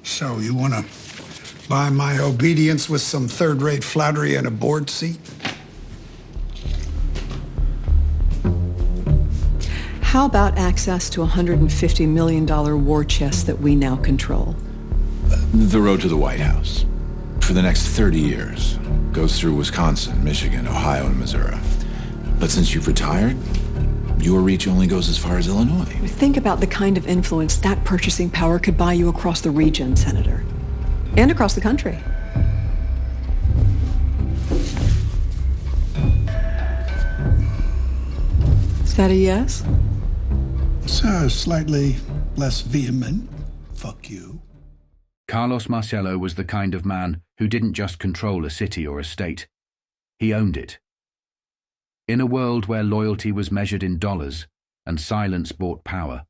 So you want to buy my obedience with some third-rate flattery and a board seat? How about access to a $150 million war chest that we now control? The road to the White House. For the next 30 years. Goes through Wisconsin, Michigan, Ohio, and Missouri. But since you've retired, your reach only goes as far as Illinois. Think about the kind of influence that purchasing power could buy you across the region, Senator. And across the country. Is that a yes? So, slightly less vehement. Fuck you. Carlos Marcello was the kind of man who didn't just control a city or a state. He owned it. In a world where loyalty was measured in dollars and silence bought power,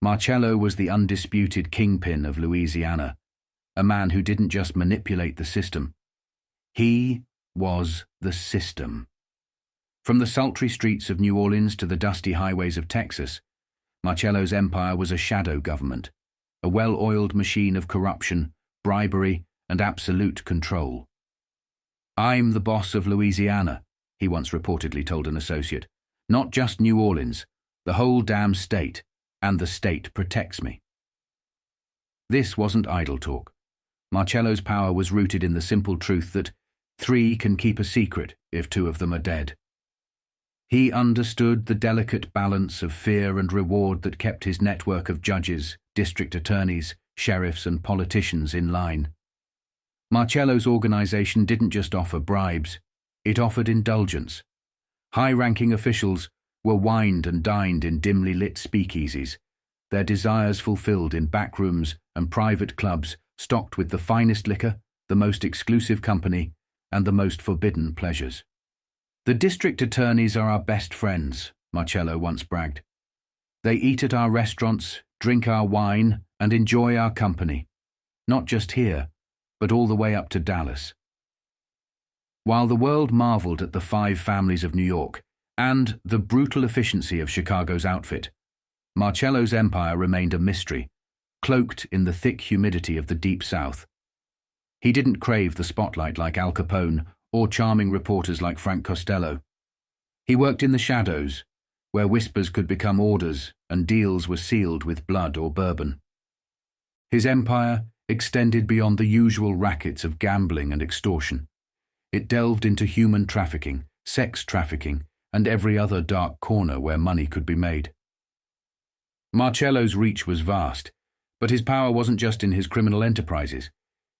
Marcello was the undisputed kingpin of Louisiana, a man who didn't just manipulate the system. He was the system. From the sultry streets of New Orleans to the dusty highways of Texas, Marcello's empire was a shadow government, a well-oiled machine of corruption, bribery, and absolute control. "I'm the boss of Louisiana," he once reportedly told an associate. "Not just New Orleans, the whole damn state, and the state protects me." This wasn't idle talk. Marcello's power was rooted in the simple truth that 3 can keep a secret if 2 of them are dead. He understood the delicate balance of fear and reward that kept his network of judges, district attorneys, sheriffs, and politicians in line. Marcello's organization didn't just offer bribes, it offered indulgence. High-ranking officials were wined and dined in dimly lit speakeasies, their desires fulfilled in back rooms and private clubs stocked with the finest liquor, the most exclusive company, and the most forbidden pleasures. "The district attorneys are our best friends," Marcello once bragged. "They eat at our restaurants, drink our wine, and enjoy our company. Not just here, but all the way up to Dallas." While the world marveled at the 5 families of New York and the brutal efficiency of Chicago's outfit, Marcello's empire remained a mystery, cloaked in the thick humidity of the Deep South. He didn't crave the spotlight like Al Capone or charming reporters like Frank Costello. He worked in the shadows, where whispers could become orders and deals were sealed with blood or bourbon. His empire extended beyond the usual rackets of gambling and extortion. It delved into human trafficking, sex trafficking, and every other dark corner where money could be made. Marcello's reach was vast, but his power wasn't just in his criminal enterprises.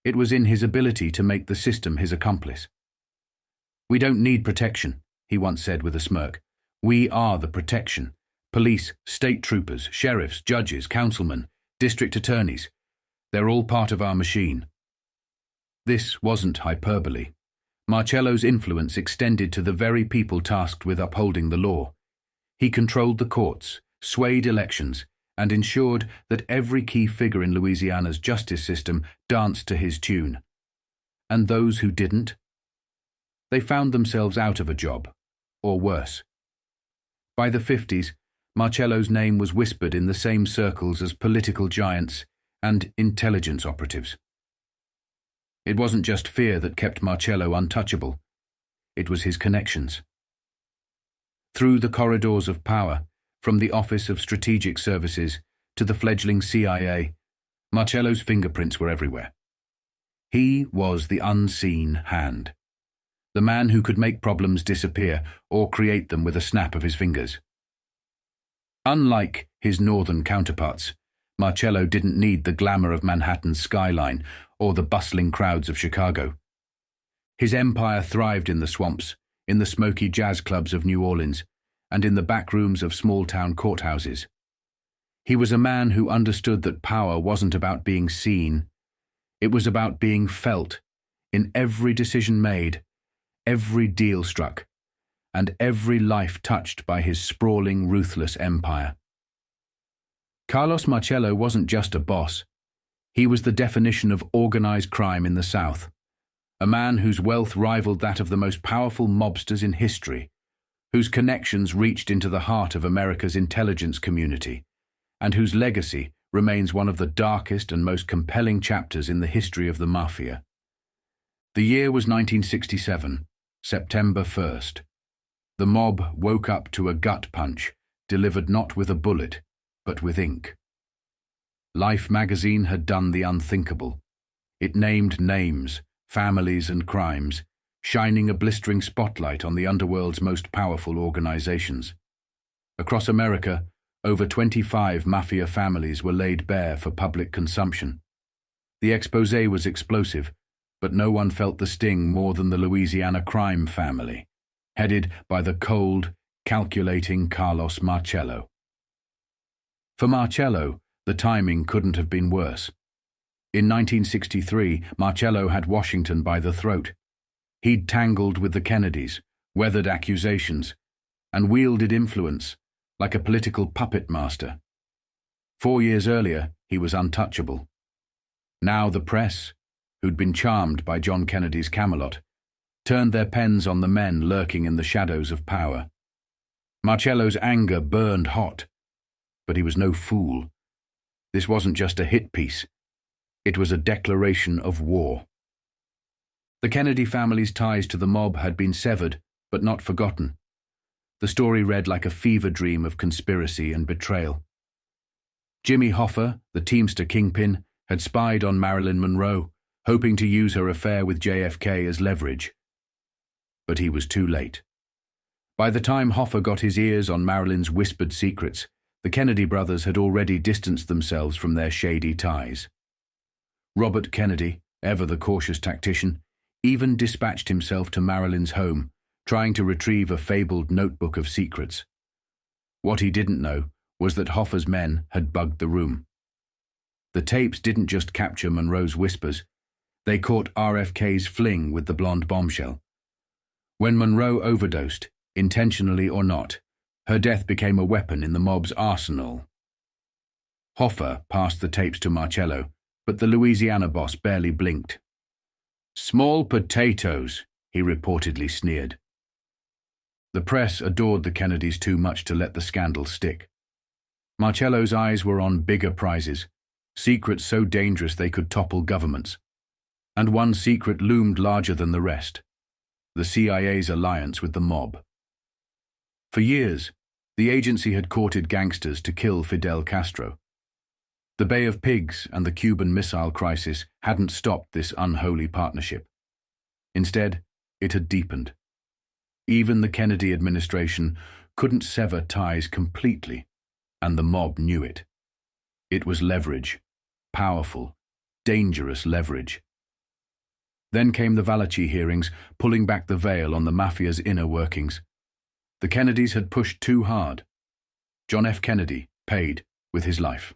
It was in his ability to make the system his accomplice. "We don't need protection," he once said with a smirk. "We are the protection. Police, state troopers, sheriffs, judges, councilmen, district attorneys. They're all part of our machine." This wasn't hyperbole. Marcello's influence extended to the very people tasked with upholding the law. He controlled the courts, swayed elections, and ensured that every key figure in Louisiana's justice system danced to his tune. And those who didn't? They found themselves out of a job, or worse. By the 50s, Marcello's name was whispered in the same circles as political giants and intelligence operatives. It wasn't just fear that kept Marcello untouchable. It was his connections. Through the corridors of power, from the Office of Strategic Services to the fledgling CIA, Marcello's fingerprints were everywhere. He was the unseen hand. The man who could make problems disappear or create them with a snap of his fingers. Unlike his northern counterparts, Marcello didn't need the glamour of Manhattan's skyline or the bustling crowds of Chicago. His empire thrived in the swamps, in the smoky jazz clubs of New Orleans, and in the back rooms of small-town courthouses. He was a man who understood that power wasn't about being seen. It was about being felt in every decision made, every deal struck, and every life touched by his sprawling, ruthless empire. Carlos Marcello wasn't just a boss. He was the definition of organized crime in the South, a man whose wealth rivaled that of the most powerful mobsters in history, whose connections reached into the heart of America's intelligence community, and whose legacy remains one of the darkest and most compelling chapters in the history of the Mafia. The year was 1967, September 1st. The mob woke up to a gut punch, delivered not with a bullet, but with ink. Life magazine had done the unthinkable. It named names, families and crimes, shining a blistering spotlight on the underworld's most powerful organizations. Across America, over 25 mafia families were laid bare for public consumption. The exposé was explosive, but no one felt the sting more than the Louisiana crime family, headed by the cold, calculating Carlos Marcello. For Marcello, the timing couldn't have been worse. In 1963, Marcello had Washington by the throat. He'd tangled with the Kennedys, weathered accusations, and wielded influence like a political puppet master. 4 years earlier, he was untouchable. Now the press, who'd been charmed by John Kennedy's Camelot, turned their pens on the men lurking in the shadows of power. Marcello's anger burned hot, but he was no fool. This wasn't just a hit piece. It was a declaration of war. The Kennedy family's ties to the mob had been severed, but not forgotten. The story read like a fever dream of conspiracy and betrayal. Jimmy Hoffa, the Teamster kingpin, had spied on Marilyn Monroe, hoping to use her affair with JFK as leverage. But he was too late. By the time Hoffa got his ears on Marilyn's whispered secrets, the Kennedy brothers had already distanced themselves from their shady ties. Robert Kennedy, ever the cautious tactician, even dispatched himself to Marilyn's home, trying to retrieve a fabled notebook of secrets. What he didn't know was that Hoffa's men had bugged the room. The tapes didn't just capture Monroe's whispers, they caught RFK's fling with the blonde bombshell. When Monroe overdosed, intentionally or not, her death became a weapon in the mob's arsenal. Hoffa passed the tapes to Marcello, but the Louisiana boss barely blinked. "Small potatoes," he reportedly sneered. The press adored the Kennedys too much to let the scandal stick. Marcello's eyes were on bigger prizes, secrets so dangerous they could topple governments. And one secret loomed larger than the rest: the CIA's alliance with the mob. For years, the agency had courted gangsters to kill Fidel Castro. The Bay of Pigs and the Cuban Missile Crisis hadn't stopped this unholy partnership. Instead, it had deepened. Even the Kennedy administration couldn't sever ties completely, and the mob knew it. It was leverage, powerful, dangerous leverage. Then came the Valachi hearings, pulling back the veil on the mafia's inner workings. The Kennedys had pushed too hard. John F. Kennedy paid with his life.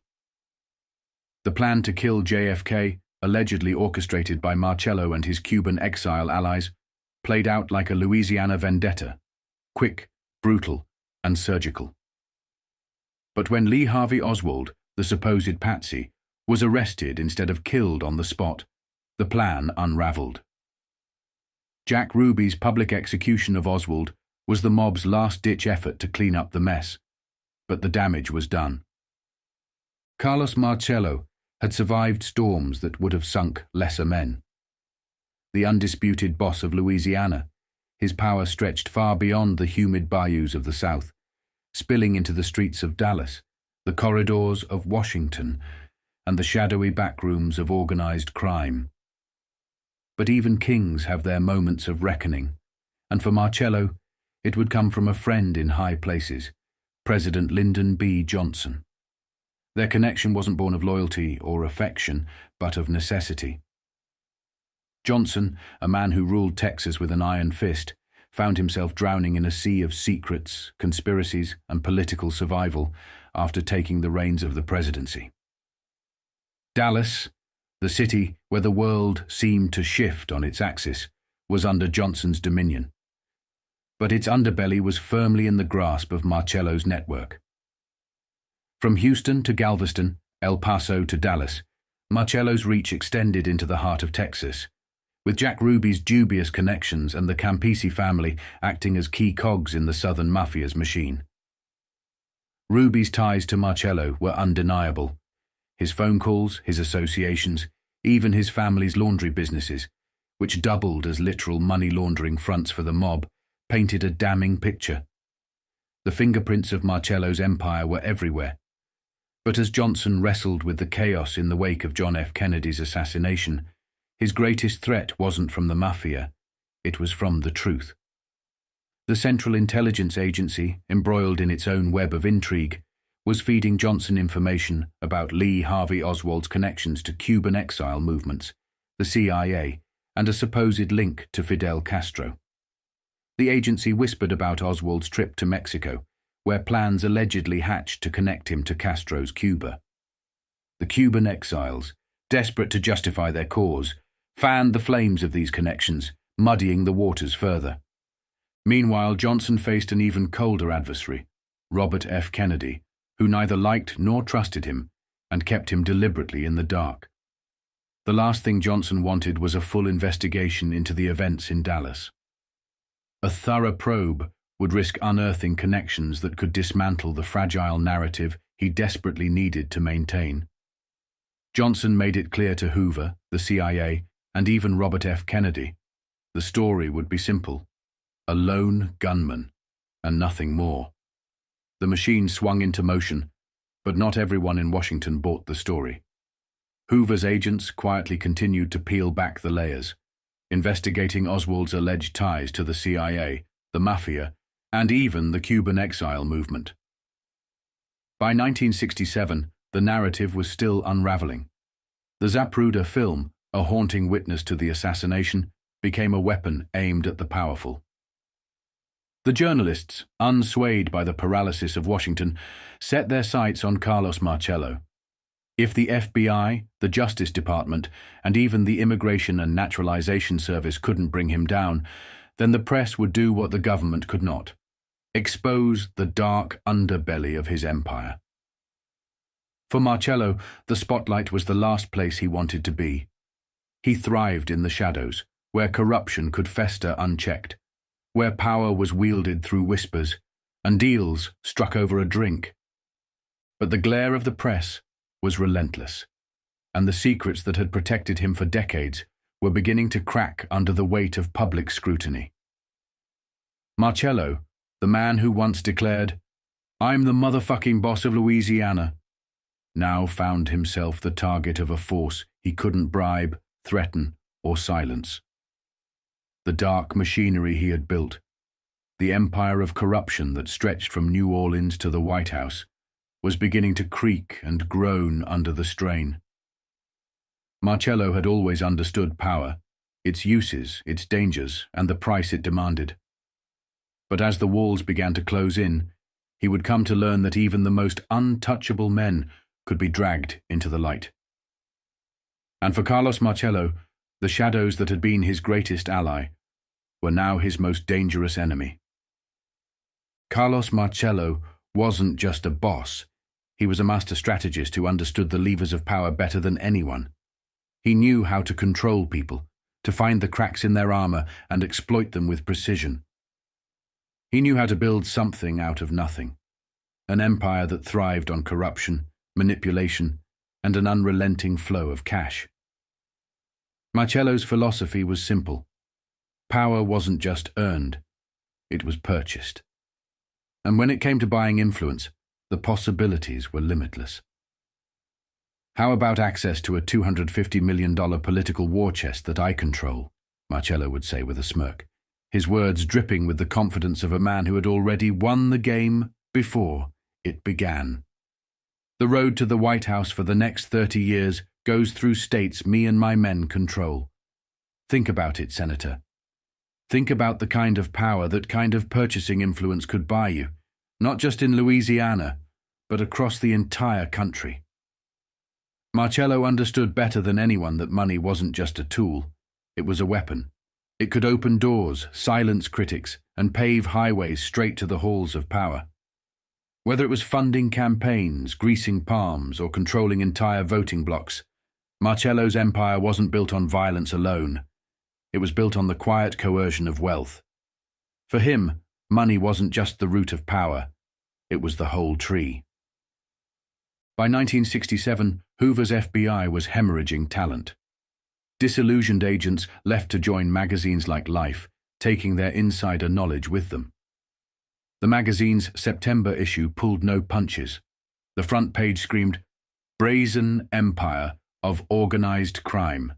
The plan to kill JFK, allegedly orchestrated by Marcello and his Cuban exile allies, played out like a Louisiana vendetta, quick, brutal, and surgical. But when Lee Harvey Oswald, the supposed patsy, was arrested instead of killed on the spot, the plan unraveled. Jack Ruby's public execution of Oswald was the mob's last-ditch effort to clean up the mess, but the damage was done. Carlos Marcello had survived storms that would have sunk lesser men. The undisputed boss of Louisiana, his power stretched far beyond the humid bayous of the South, spilling into the streets of Dallas, the corridors of Washington, and the shadowy backrooms of organized crime. But even kings have their moments of reckoning, and for Marcello, it would come from a friend in high places, President Lyndon B. Johnson. Their connection wasn't born of loyalty or affection, but of necessity. Johnson, a man who ruled Texas with an iron fist, found himself drowning in a sea of secrets, conspiracies, and political survival after taking the reins of the presidency. Dallas, the city where the world seemed to shift on its axis, was under Johnson's dominion. But its underbelly was firmly in the grasp of Marcello's network. From Houston to Galveston, El Paso to Dallas, Marcello's reach extended into the heart of Texas, with Jack Ruby's dubious connections and the Campisi family acting as key cogs in the Southern Mafia's machine. Ruby's ties to Marcello were undeniable. his phone calls, his associations, even his family's laundry businesses, which doubled as literal money laundering fronts for the mob, painted a damning picture. The fingerprints of Marcello's empire were everywhere. But as Johnson wrestled with the chaos in the wake of John F. Kennedy's assassination, his greatest threat wasn't from the Mafia, it was from the truth. The Central Intelligence Agency, embroiled in its own web of intrigue, was feeding Johnson information about Lee Harvey Oswald's connections to Cuban exile movements, the CIA, and a supposed link to Fidel Castro. The agency whispered about Oswald's trip to Mexico, where plans allegedly hatched to connect him to Castro's Cuba. The Cuban exiles, desperate to justify their cause, fanned the flames of these connections, muddying the waters further. Meanwhile, Johnson faced an even colder adversary, Robert F. Kennedy, who neither liked nor trusted him and kept him deliberately in the dark. The last thing Johnson wanted was a full investigation into the events in Dallas. A thorough probe would risk unearthing connections that could dismantle the fragile narrative he desperately needed to maintain. Johnson made it clear to Hoover, the CIA, and even Robert F. Kennedy. The story would be simple: a lone gunman, and nothing more. The machine swung into motion, but not everyone in Washington bought the story. Hoover's agents quietly continued to peel back the layers, investigating Oswald's alleged ties to the CIA, the Mafia, and even the Cuban exile movement. By 1967, the narrative was still unraveling. The Zapruder film, a haunting witness to the assassination, became a weapon aimed at the powerful. The journalists, unswayed by the paralysis of Washington, set their sights on Carlos Marcello. If the FBI, the Justice Department, and even the Immigration and Naturalization Service couldn't bring him down, then the press would do what the government could not: expose the dark underbelly of his empire. For Marcello, the spotlight was the last place he wanted to be. He thrived in the shadows, where corruption could fester unchecked, where power was wielded through whispers, and deals struck over a drink. But the glare of the press was relentless, and the secrets that had protected him for decades were beginning to crack under the weight of public scrutiny. Marcello, the man who once declared, "I'm the motherfucking boss of Louisiana," now found himself the target of a force he couldn't bribe, threaten, or silence. The dark machinery he had built, the empire of corruption that stretched from New Orleans to the White House, was beginning to creak and groan under the strain. Marcello had always understood power, its uses, its dangers, and the price it demanded. But as the walls began to close in, he would come to learn that even the most untouchable men could be dragged into the light. And for Carlos Marcello, the shadows that had been his greatest ally were now his most dangerous enemy. Carlos Marcello wasn't just a boss, he was a master strategist who understood the levers of power better than anyone. He knew how to control people, to find the cracks in their armor and exploit them with precision. He knew how to build something out of nothing, an empire that thrived on corruption, manipulation, and an unrelenting flow of cash. Marcello's philosophy was simple. Power wasn't just earned, it was purchased. And when it came to buying influence, the possibilities were limitless. "How about access to a $250 million political war chest that I control?" Marcello would say with a smirk, his words dripping with the confidence of a man who had already won the game before it began. "The road to the White House for the next 30 years goes through states me and my men control. Think about it, Senator. Think about the kind of power that kind of purchasing influence could buy you, not just in Louisiana, but across the entire country." Marcello understood better than anyone that money wasn't just a tool, it was a weapon. It could open doors, silence critics, and pave highways straight to the halls of power. Whether it was funding campaigns, greasing palms, or controlling entire voting blocks, Marcello's empire wasn't built on violence alone. It was built on the quiet coercion of wealth. For him, money wasn't just the root of power, it was the whole tree. By 1967, Hoover's FBI was hemorrhaging talent. Disillusioned agents left to join magazines like Life, taking their insider knowledge with them. The magazine's September issue pulled no punches. The front page screamed, "Brazen Empire of Organized Crime.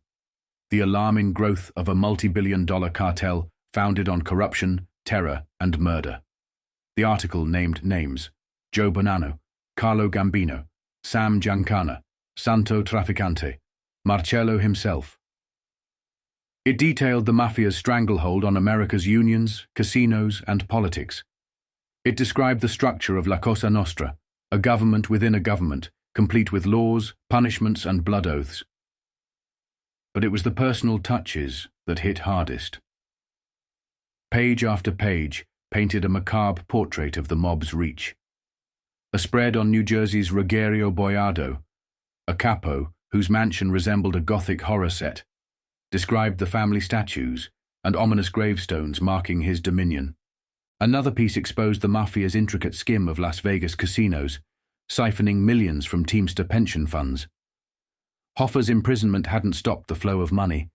The alarming growth of a multi-billion-dollar cartel founded on corruption, terror, and murder." The article named names: Joe Bonanno, Carlo Gambino, Sam Giancana, Santo Trafficante, Marcello himself. It detailed the mafia's stranglehold on America's unions, casinos, and politics. It described the structure of La Cosa Nostra, a government within a government, complete with laws, punishments, and blood oaths. But it was the personal touches that hit hardest. Page after page painted a macabre portrait of the mob's reach. A spread on New Jersey's Ruggiero Boiardo, a capo whose mansion resembled a Gothic horror set, described the family statues and ominous gravestones marking his dominion. Another piece exposed the mafia's intricate scheme of Las Vegas casinos, siphoning millions from Teamster pension funds. Hoffa's imprisonment hadn't stopped the flow of money,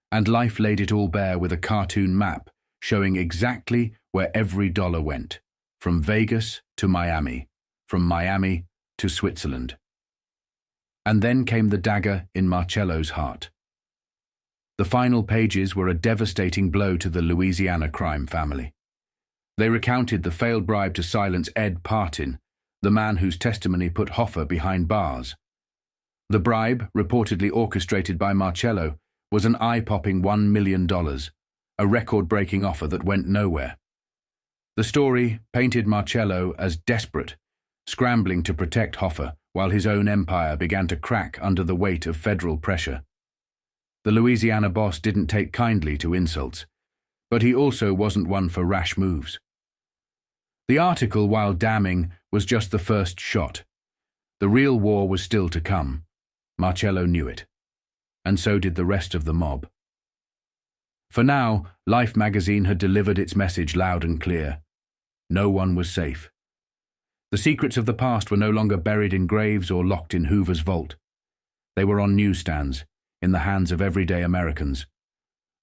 and Life laid it all bare with a cartoon map showing exactly where every dollar went, from Vegas to Miami, from Miami to Switzerland. And then came the dagger in Marcello's heart. The final pages were a devastating blow to the Louisiana crime family. They recounted the failed bribe to silence Ed Partin, the man whose testimony put Hoffa behind bars. The bribe, reportedly orchestrated by Marcello, was an eye-popping $1 million, a record-breaking offer that went nowhere. The story painted Marcello as desperate, scrambling to protect Hoffa while his own empire began to crack under the weight of federal pressure. The Louisiana boss didn't take kindly to insults, but he also wasn't one for rash moves. The article, while damning, was just the first shot. The real war was still to come. Marcello knew it, and so did the rest of the mob. For now, Life magazine had delivered its message loud and clear. No one was safe. The secrets of the past were no longer buried in graves or locked in Hoover's vault. They were on newsstands, in the hands of everyday Americans.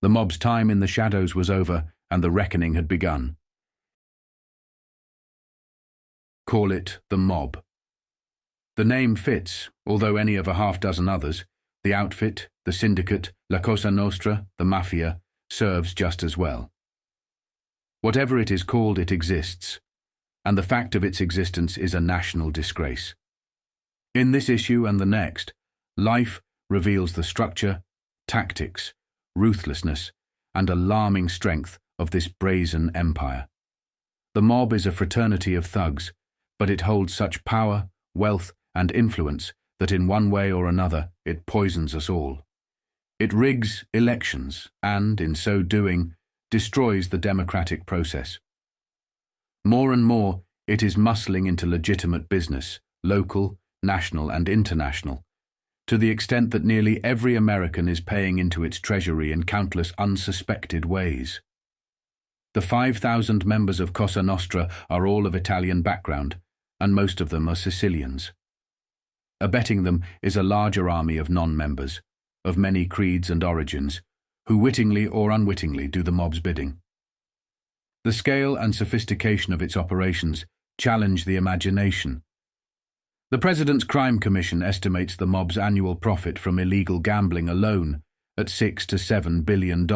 The mob's time in the shadows was over, and the reckoning had begun. Call it the mob. The name fits, although any of a half-dozen others, the outfit, the syndicate, La Cosa Nostra, the Mafia, serves just as well. Whatever it is called, it exists, and the fact of its existence is a national disgrace. In this issue and the next, Life reveals the structure, tactics, ruthlessness, and alarming strength of this brazen empire. The mob is a fraternity of thugs, but it holds such power, wealth, and influence that in one way or another it poisons us all. It rigs elections and, in so doing, destroys the democratic process. More and more, it is muscling into legitimate business, local, national, and international, to the extent that nearly every American is paying into its treasury in countless unsuspected ways. The 5,000 members of Cosa Nostra are all of Italian background, and most of them are Sicilians. Abetting them is a larger army of non-members, of many creeds and origins, who wittingly or unwittingly do the mob's bidding. The scale and sophistication of its operations challenge the imagination. The President's Crime Commission estimates the mob's annual profit from illegal gambling alone at $6 to $7 billion.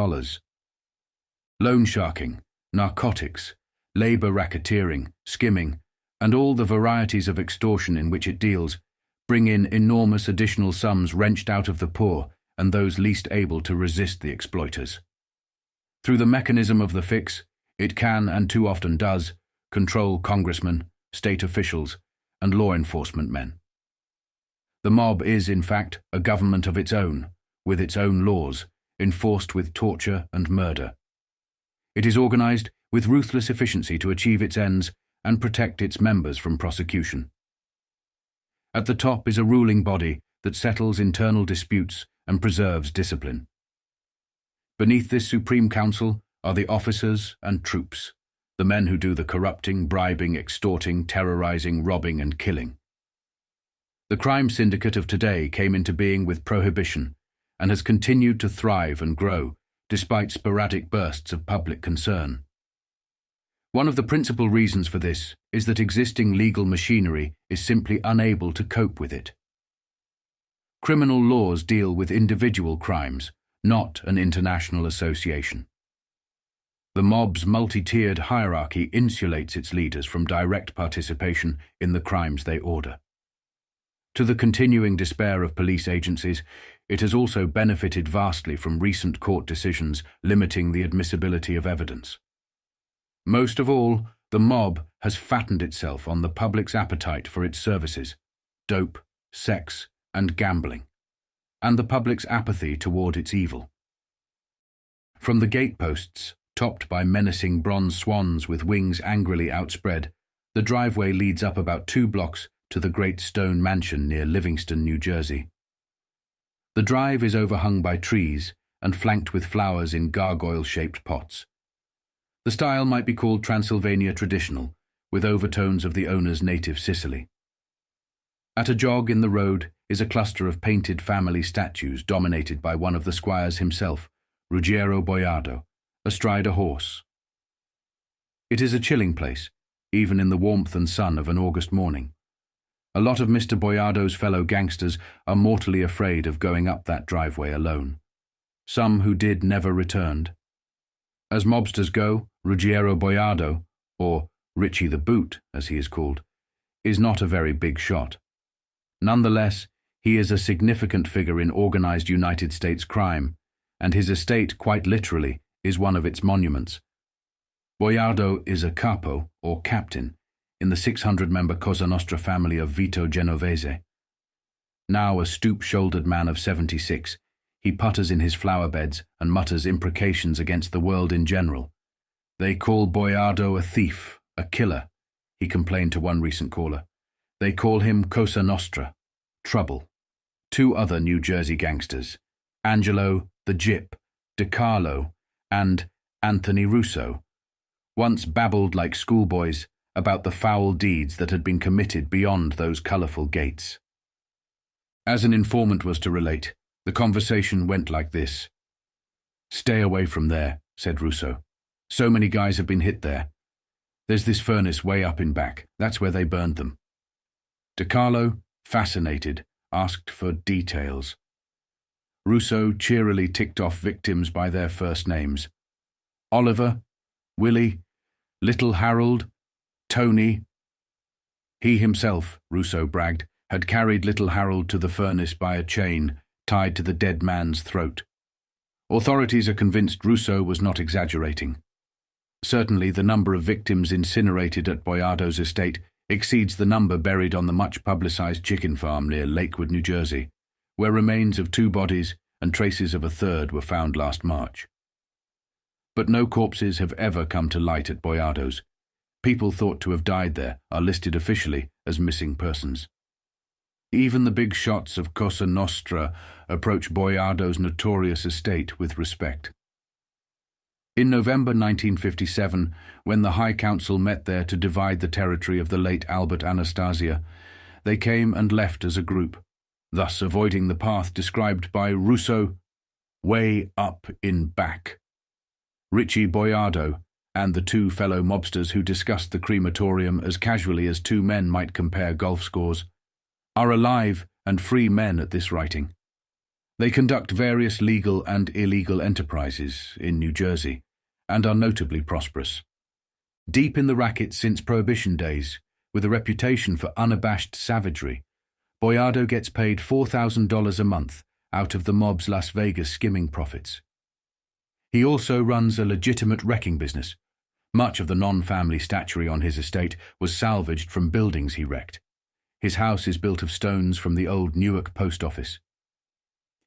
Loan sharking, narcotics, labor racketeering, skimming, and all the varieties of extortion in which it deals bring in enormous additional sums wrenched out of the poor and those least able to resist the exploiters. Through the mechanism of the fix, it can, and too often does, control congressmen, state officials, and law enforcement men. The mob is, in fact, a government of its own, with its own laws, enforced with torture and murder. It is organized with ruthless efficiency to achieve its ends and protect its members from prosecution. At the top is a ruling body that settles internal disputes and preserves discipline. Beneath this Supreme Council are the officers and troops, the men who do the corrupting, bribing, extorting, terrorizing, robbing, and killing. The crime syndicate of today came into being with Prohibition and has continued to thrive and grow despite sporadic bursts of public concern. One of the principal reasons for this is that existing legal machinery is simply unable to cope with it. Criminal laws deal with individual crimes, not an international association. The mob's multi-tiered hierarchy insulates its leaders from direct participation in the crimes they order. To the continuing despair of police agencies, it has also benefited vastly from recent court decisions limiting the admissibility of evidence. Most of all, the mob has fattened itself on the public's appetite for its services, dope, sex, and gambling, and the public's apathy toward its evil. From the gateposts, topped by menacing bronze swans with wings angrily outspread, the driveway leads up about 2 blocks to the great stone mansion near Livingston, New Jersey. The drive is overhung by trees and flanked with flowers in gargoyle-shaped pots. The style might be called Transylvania traditional, with overtones of the owner's native Sicily. At a jog in the road is a cluster of painted family statues dominated by one of the squires himself, Ruggiero Boiardo, astride a horse. It is a chilling place, even in the warmth and sun of an August morning. A lot of Mr. Boiardo's fellow gangsters are mortally afraid of going up that driveway alone. Some who did never returned. As mobsters go, Ruggiero Boiardo, or Richie the Boot, as he is called, is not a very big shot. Nonetheless, he is a significant figure in organized United States crime, and his estate, quite literally, is one of its monuments. Boiardo is a capo, or captain, in the 600-member Cosa Nostra family of Vito Genovese. Now a stoop-shouldered man of 76, he putters in his flower beds and mutters imprecations against the world in general. They call Boiardo a thief, a killer, he complained to one recent caller. They call him Cosa Nostra, trouble. 2 other New Jersey gangsters, Angelo, the Gyp, DeCarlo, and Anthony Russo, once babbled like schoolboys about the foul deeds that had been committed beyond those colourful gates. As an informant was to relate, the conversation went like this. "Stay away from there," said Russo. "So many guys have been hit there. There's this furnace way up in back. That's where they burned them." DeCarlo, fascinated, asked for details. Russo cheerily ticked off victims by their first names. Oliver, Willie, Little Harold, Tony. He himself, Russo bragged, had carried Little Harold to the furnace by a chain tied to the dead man's throat. Authorities are convinced Russo was not exaggerating. Certainly the number of victims incinerated at Boiardo's estate exceeds the number buried on the much-publicized chicken farm near Lakewood, New Jersey, where remains of 2 bodies and traces of a 3rd were found last March. But no corpses have ever come to light at Boiardo's. People thought to have died there are listed officially as missing persons. Even the big shots of Cosa Nostra approach Boiardo's notorious estate with respect. In November 1957, when the High Council met there to divide the territory of the late Albert Anastasia, they came and left as a group, thus avoiding the path described by Russo, way up in back. Richie Boiardo, and the 2 fellow mobsters who discussed the crematorium as casually as 2 men might compare golf scores, are alive and free men at this writing. They conduct various legal and illegal enterprises in New Jersey and are notably prosperous. Deep in the racket since Prohibition days, with a reputation for unabashed savagery, Boiardo gets paid $4,000 a month out of the mob's Las Vegas skimming profits. He also runs a legitimate wrecking business. Much of the non-family statuary on his estate was salvaged from buildings he wrecked. His house is built of stones from the old Newark post office.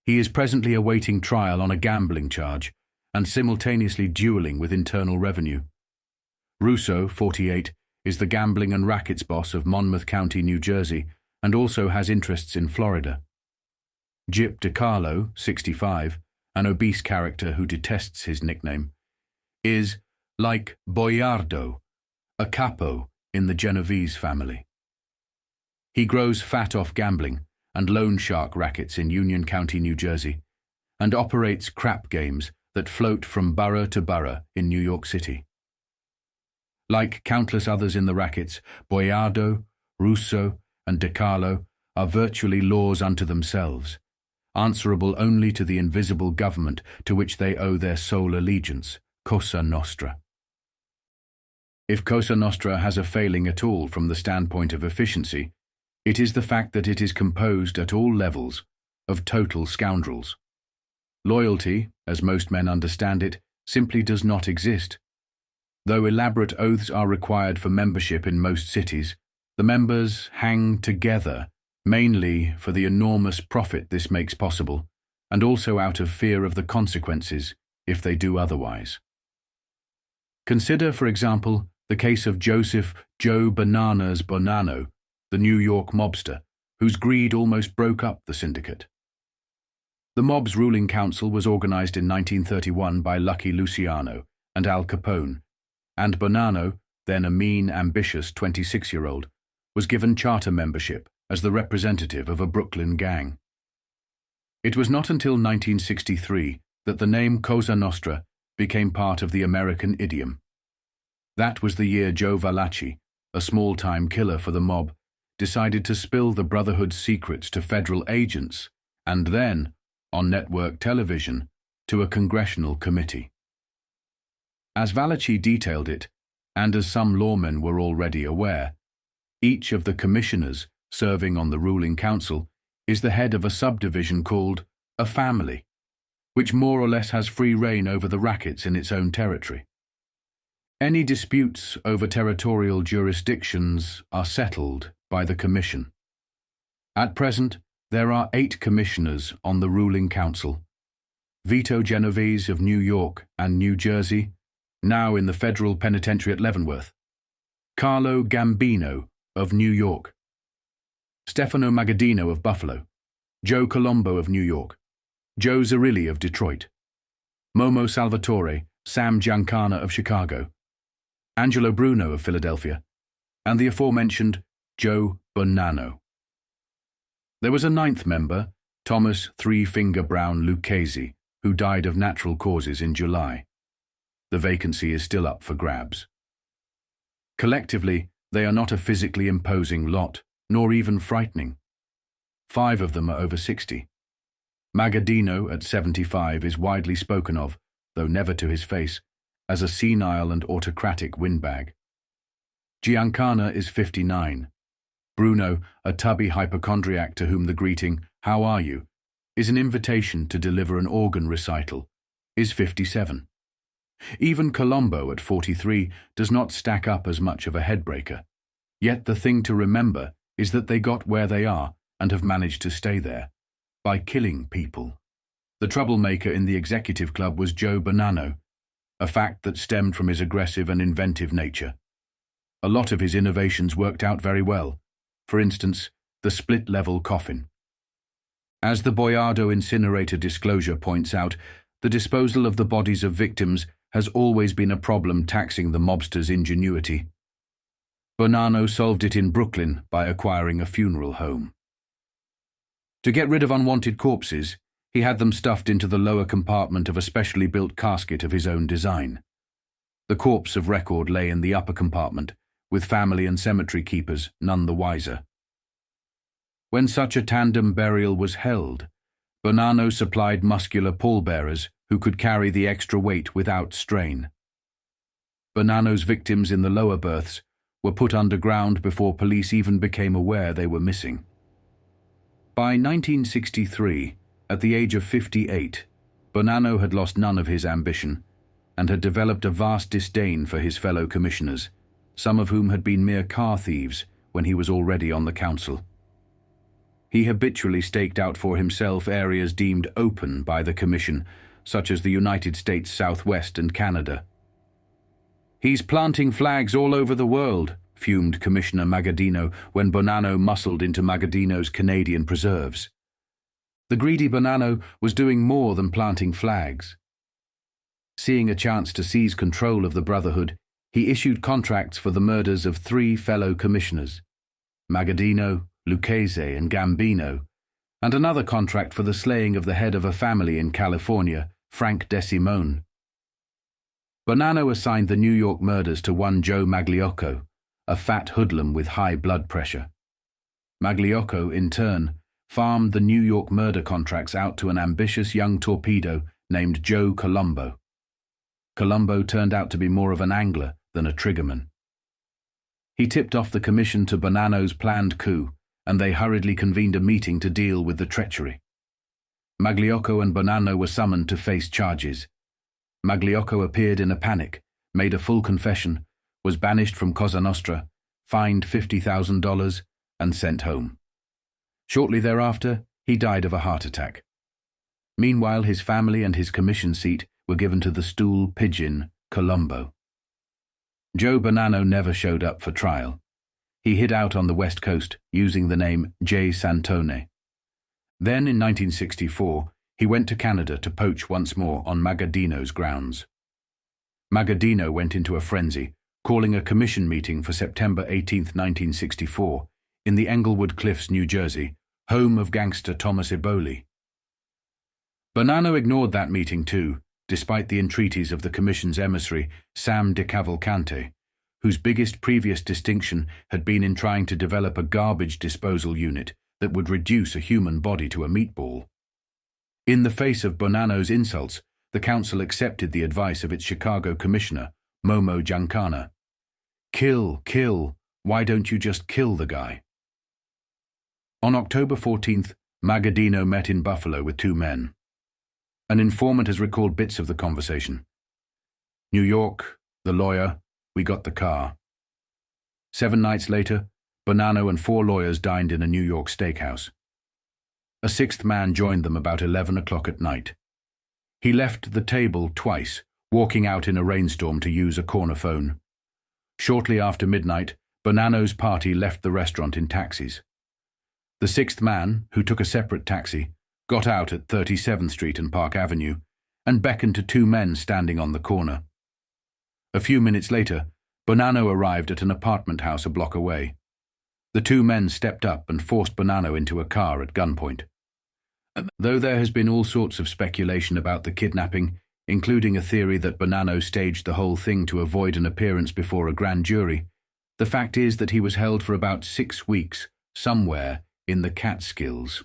He is presently awaiting trial on a gambling charge and simultaneously dueling with Internal Revenue. Russo, 48, is the gambling and rackets boss of Monmouth County, New Jersey, and also has interests in Florida. Gyp DeCarlo, 65, an obese character who detests his nickname, is, like Boiardo, a capo in the Genovese family. He grows fat off gambling and loan shark rackets in Union County, New Jersey, and operates crap games that float from borough to borough in New York City. Like countless others in the rackets, Boiardo, Russo, and De Carlo are virtually laws unto themselves, answerable only to the invisible government to which they owe their sole allegiance, Cosa Nostra. If Cosa Nostra has a failing at all from the standpoint of efficiency, it is the fact that it is composed at all levels of total scoundrels. Loyalty, as most men understand it, simply does not exist. Though elaborate oaths are required for membership in most cities, the members hang together, mainly for the enormous profit this makes possible, and also out of fear of the consequences if they do otherwise. Consider, for example, the case of Joseph Joe Bananas Bonanno, the New York mobster, whose greed almost broke up the syndicate. The mob's ruling council was organized in 1931 by Lucky Luciano and Al Capone, and Bonanno, then a mean, ambitious 26-year-old, was given charter membership as the representative of a Brooklyn gang. It was not until 1963 that the name Cosa Nostra became part of the American idiom. That was the year Joe Valachi, a small-time killer for the mob, decided to spill the Brotherhood's secrets to federal agents and then, on network television, to a congressional committee. As Valachi detailed it, and as some lawmen were already aware, each of the commissioners serving on the ruling council is the head of a subdivision called a family, which more or less has free rein over the rackets in its own territory. Any disputes over territorial jurisdictions are settled by the commission. At present, there are 8 commissioners on the ruling council: Vito Genovese of New York and New Jersey, now in the federal penitentiary at Leavenworth; Carlo Gambino of New York; Stefano Magaddino of Buffalo; Joe Colombo of New York; Joe Zerilli of Detroit; Momo Salvatore, Sam Giancana of Chicago; Angelo Bruno of Philadelphia; and the aforementioned Joe Bonanno. There was a 9th member, Thomas Three-Finger Brown Lucchese, who died of natural causes in July. The vacancy is still up for grabs. Collectively, they are not a physically imposing lot, nor even frightening. 5 of them are over 60. Magaddino, at 75, is widely spoken of, though never to his face, as a senile and autocratic windbag. Giancana is 59. Bruno, a tubby hypochondriac to whom the greeting, "How are you?" is an invitation to deliver an organ recital, is 57. Even Colombo, at 43, does not stack up as much of a headbreaker. Yet the thing to remember is that they got where they are and have managed to stay there, by killing people. The troublemaker in the executive club was Joe Bonanno, a fact that stemmed from his aggressive and inventive nature. A lot of his innovations worked out very well. For instance, the split-level coffin. As the Boiardo incinerator disclosure points out, the disposal of the bodies of victims has always been a problem taxing the mobster's ingenuity. Bonanno solved it in Brooklyn by acquiring a funeral home. To get rid of unwanted corpses, he had them stuffed into the lower compartment of a specially built casket of his own design. The corpse of record lay in the upper compartment, with family and cemetery keepers none the wiser. When such a tandem burial was held, Bonanno supplied muscular pallbearers who could carry the extra weight without strain. Bonanno's victims in the lower berths were put underground before police even became aware they were missing. By 1963, at the age of 58, Bonanno had lost none of his ambition and had developed a vast disdain for his fellow commissioners, some of whom had been mere car thieves when he was already on the council. He habitually staked out for himself areas deemed open by the Commission, such as the United States Southwest and Canada. "He's planting flags all over the world," fumed Commissioner Magaddino when Bonanno muscled into Magaddino's Canadian preserves. The greedy Bonanno was doing more than planting flags. Seeing a chance to seize control of the Brotherhood, he issued contracts for the murders of 3 fellow commissioners: Magaddino, Lucchese, and Gambino, and another contract for the slaying of the head of a family in California, Frank Desimone. Bonanno assigned the New York murders to one Joe Magliocco, a fat hoodlum with high blood pressure. Magliocco, in turn, farmed the New York murder contracts out to an ambitious young torpedo named Joe Colombo. Colombo turned out to be more of an angler than a triggerman. He tipped off the commission to Bonanno's planned coup, and they hurriedly convened a meeting to deal with the treachery. Magliocco and Bonanno were summoned to face charges. Magliocco appeared in a panic, made a full confession, was banished from Cosa Nostra, fined $50,000, and sent home. Shortly thereafter, he died of a heart attack. Meanwhile, his family and his commission seat were given to the stool pigeon, Colombo. Joe Bonanno never showed up for trial. He hid out on the West Coast, using the name J. Santone. Then, in 1964, he went to Canada to poach once more on Magadino's grounds. Magadino went into a frenzy, calling a commission meeting for September 18, 1964, in the Englewood Cliffs, New Jersey, home of gangster Thomas Eboli. Bonanno ignored that meeting too, despite the entreaties of the Commission's emissary, Sam de Cavalcante, whose biggest previous distinction had been in trying to develop a garbage disposal unit that would reduce a human body to a meatball. In the face of Bonanno's insults, the council accepted the advice of its Chicago commissioner, Momo Giancana. Kill, kill, why don't you just kill the guy? On October 14th, Magadino met in Buffalo with two men. An informant has recalled bits of the conversation. New York, the lawyer, we got the car. 7 nights later, Bonanno and 4 lawyers dined in a New York steakhouse. A 6th man joined them about 11 o'clock at night. He left the table twice, walking out in a rainstorm to use a corner phone. Shortly after midnight, Bonanno's party left the restaurant in taxis. The 6th man, who took a separate taxi, got out at 37th Street and Park Avenue and beckoned to 2 men standing on the corner. A few minutes later, Bonanno arrived at an apartment house a block away. The 2 men stepped up and forced Bonanno into a car at gunpoint. Though there has been all sorts of speculation about the kidnapping, including a theory that Bonanno staged the whole thing to avoid an appearance before a grand jury, the fact is that he was held for about 6 weeks, somewhere in the Catskills.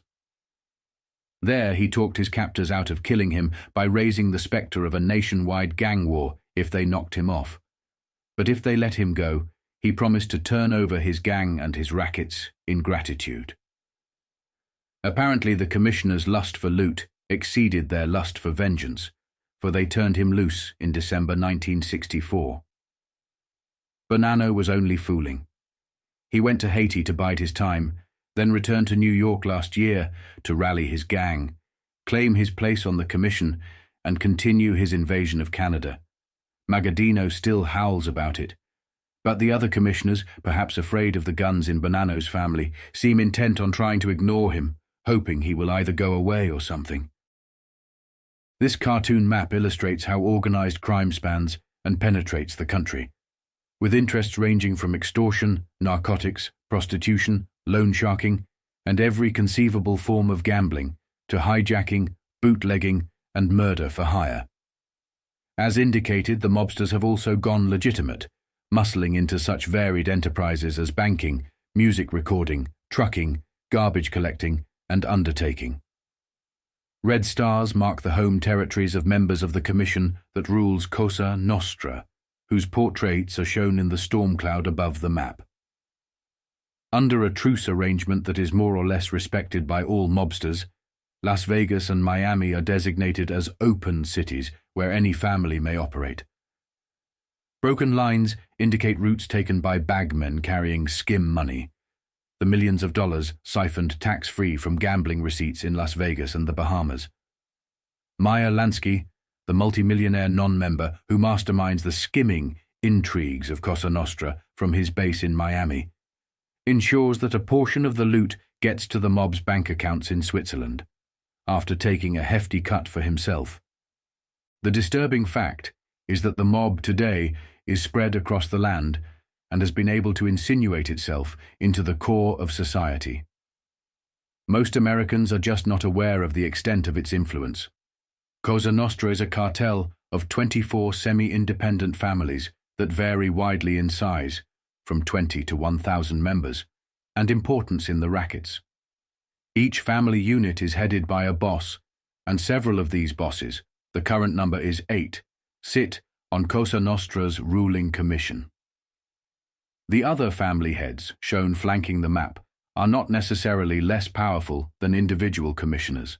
There he talked his captors out of killing him by raising the spectre of a nationwide gang war if they knocked him off. But if they let him go, he promised to turn over his gang and his rackets in gratitude. Apparently the commissioners' lust for loot exceeded their lust for vengeance, for they turned him loose in December 1964. Bonanno was only fooling. He went to Haiti to bide his time, then returned to New York last year to rally his gang, claim his place on the commission, and continue his invasion of Canada. Magadino still howls about it, but the other commissioners, perhaps afraid of the guns in Bonanno's family, seem intent on trying to ignore him, hoping he will either go away or something. This cartoon map illustrates how organized crime spans and penetrates the country, with interests ranging from extortion, narcotics, prostitution, loan sharking, and every conceivable form of gambling, to hijacking, bootlegging, and murder for hire. As indicated, the mobsters have also gone legitimate, muscling into such varied enterprises as banking, music recording, trucking, garbage collecting, and undertaking. Red stars mark the home territories of members of the commission that rules Cosa Nostra, whose portraits are shown in the storm cloud above the map. Under a truce arrangement that is more or less respected by all mobsters, Las Vegas and Miami are designated as open cities where any family may operate. Broken lines indicate routes taken by bagmen carrying skim money, the millions of dollars siphoned tax-free from gambling receipts in Las Vegas and the Bahamas. Meyer Lansky, the multimillionaire non-member who masterminds the skimming intrigues of Cosa Nostra from his base in Miami, ensures that a portion of the loot gets to the mob's bank accounts in Switzerland, after taking a hefty cut for himself. The disturbing fact is that the mob today is spread across the land and has been able to insinuate itself into the core of society. Most Americans are just not aware of the extent of its influence. Cosa Nostra is a cartel of 24 semi-independent families that vary widely in size, from 20 to 1,000 members, and importance in the rackets. Each family unit is headed by a boss, and several of these bosses, the current number is 8, sit on Cosa Nostra's ruling commission. The other family heads, shown flanking the map, are not necessarily less powerful than individual commissioners.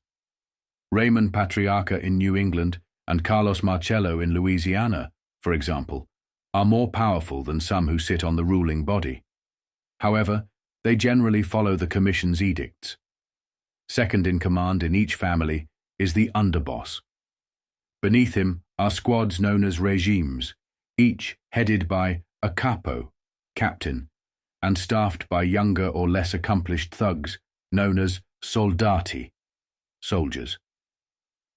Raymond Patriarca in New England and Carlos Marcello in Louisiana, for example, are more powerful than some who sit on the ruling body. However, they generally follow the commission's edicts. Second in command in each family is the underboss. Beneath him are squads known as regimes, each headed by a capo, captain, and staffed by younger or less accomplished thugs known as soldati, soldiers.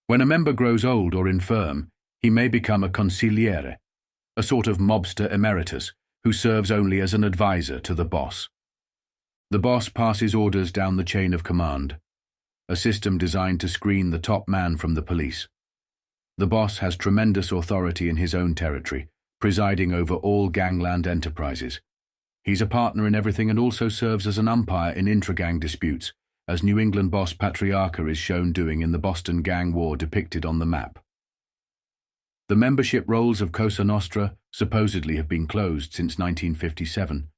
When a member grows old or infirm, he may become a consigliere, a sort of mobster emeritus who serves only as an advisor to the boss. The boss passes orders down the chain of command, a system designed to screen the top man from the police. The boss has tremendous authority in his own territory, presiding over all gangland enterprises. He's a partner in everything and also serves as an umpire in intra-gang disputes, as New England boss Patriarca is shown doing in the Boston gang war depicted on the map. The membership rolls of Cosa Nostra supposedly have been closed since 1957,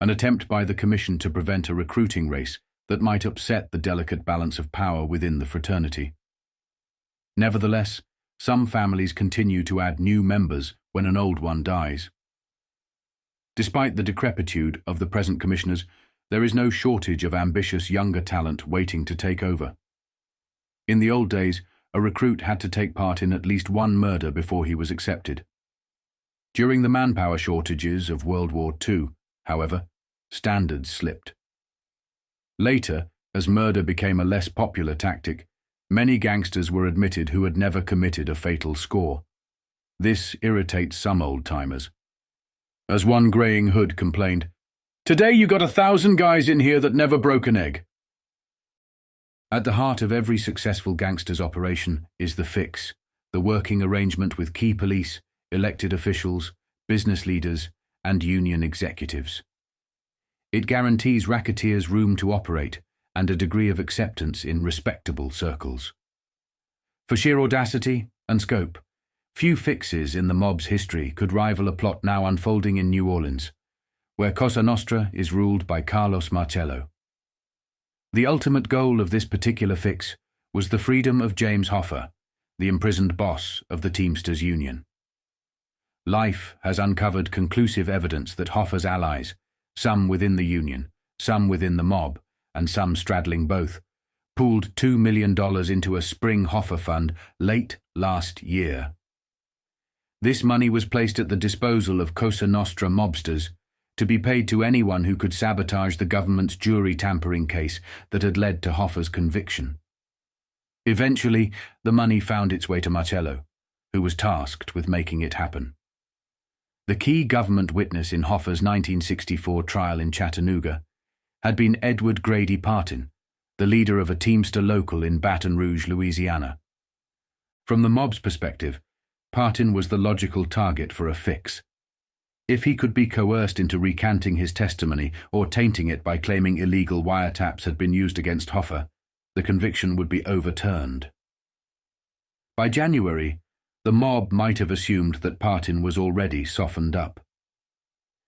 an attempt by the Commission to prevent a recruiting race that might upset the delicate balance of power within the fraternity. Nevertheless, some families continue to add new members when an old one dies. Despite the decrepitude of the present commissioners, there is no shortage of ambitious younger talent waiting to take over. In the old days, a recruit had to take part in at least one murder before he was accepted. During the manpower shortages of World War II, however, standards slipped. Later, as murder became a less popular tactic, many gangsters were admitted who had never committed a fatal score. This irritates some old-timers. As one greying hood complained, "Today you got 1,000 guys in here that never broke an egg." At the heart of every successful gangster's operation is the fix, the working arrangement with key police, elected officials, business leaders, and union executives. It guarantees racketeers room to operate and a degree of acceptance in respectable circles. For sheer audacity and scope, few fixes in the mob's history could rival a plot now unfolding in New Orleans, where Cosa Nostra is ruled by Carlos Marcello. The ultimate goal of this particular fix was the freedom of James Hoffa, the imprisoned boss of the Teamsters Union. Life has uncovered conclusive evidence that Hoffa's allies, some within the union, some within the mob, and some straddling both, pooled $2 million into a spring Hoffa fund late last year. This money was placed at the disposal of Cosa Nostra mobsters to be paid to anyone who could sabotage the government's jury tampering case that had led to Hoffa's conviction. Eventually, the money found its way to Marcello, who was tasked with making it happen. The key government witness in Hoffa's 1964 trial in Chattanooga had been Edward Grady Partin, the leader of a Teamster local in Baton Rouge, Louisiana. From the mob's perspective, Partin was the logical target for a fix. If he could be coerced into recanting his testimony or tainting it by claiming illegal wiretaps had been used against Hoffa, the conviction would be overturned. By January, the mob might have assumed that Partin was already softened up.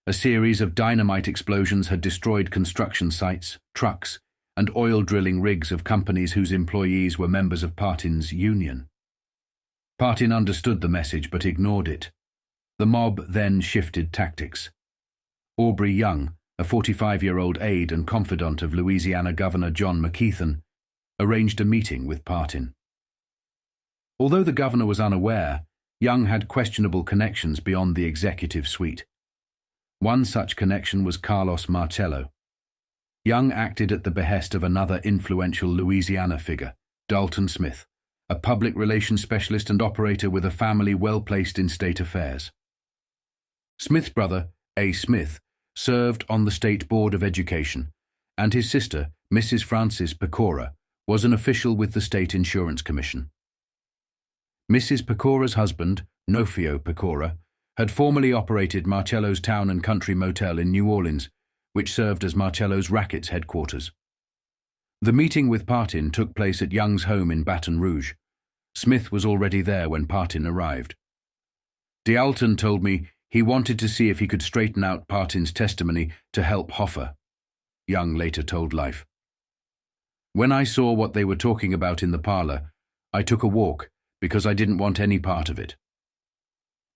A series of dynamite explosions had destroyed construction sites, trucks, and oil drilling rigs of companies whose employees were members of Partin's union. Partin understood the message but ignored it. The mob then shifted tactics. Aubrey Young, a 45-year-old aide and confidant of Louisiana Governor John McKeithen, arranged a meeting with Partin. Although the governor was unaware, Young had questionable connections beyond the executive suite. One such connection was Carlos Marcello. Young acted at the behest of another influential Louisiana figure, Dalton Smith, a public relations specialist and operator with a family well placed in state affairs. Smith's brother, A. Smith, served on the State Board of Education, and his sister, Mrs. Frances Pecora, was an official with the State Insurance Commission. Mrs. Pecora's husband, Nofio Pecora, had formerly operated Marcello's Town and Country Motel in New Orleans, which served as Marcello's rackets headquarters. The meeting with Partin took place at Young's home in Baton Rouge. Smith was already there when Partin arrived. D'Alton told me he wanted to see if he could straighten out Partin's testimony to help Hoffa, Young later told Life. When I saw what they were talking about in the parlor, I took a walk because I didn't want any part of it.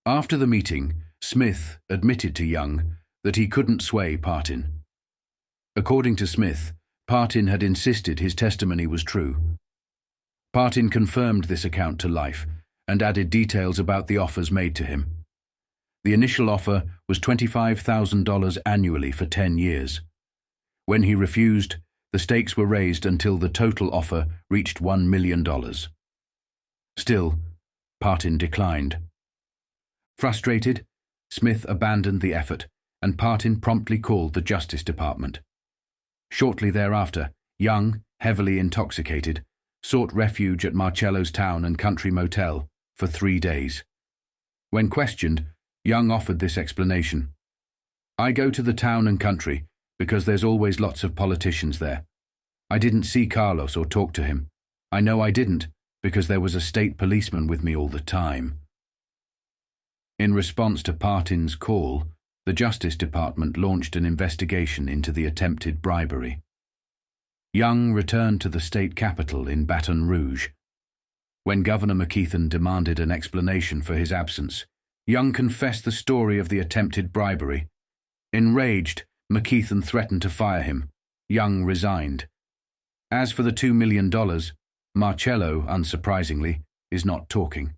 After the meeting, Smith admitted to Young that he couldn't sway Partin. According to Smith, Partin had insisted his testimony was true. Partin confirmed this account to Life and added details about the offers made to him. The initial offer was $25,000 annually for 10 years. When he refused, the stakes were raised until the total offer reached $1 million. Still, Partin declined. Frustrated, Smith abandoned the effort, and Partin promptly called the Justice Department. Shortly thereafter, Young, heavily intoxicated, sought refuge at Marcello's Town and Country Motel for 3 days. When questioned, Young offered this explanation. "I go to the town and country because there's always lots of politicians there. I didn't see Carlos or talk to him. I know I didn't because there was a state policeman with me all the time." In response to Partin's call, the Justice Department launched an investigation into the attempted bribery. Young returned to the state capital in Baton Rouge. When Governor McKeithen demanded an explanation for his absence, Young confessed the story of the attempted bribery. Enraged, McKeithen threatened to fire him. Young resigned. As for the $2 million, Marcello, unsurprisingly, is not talking.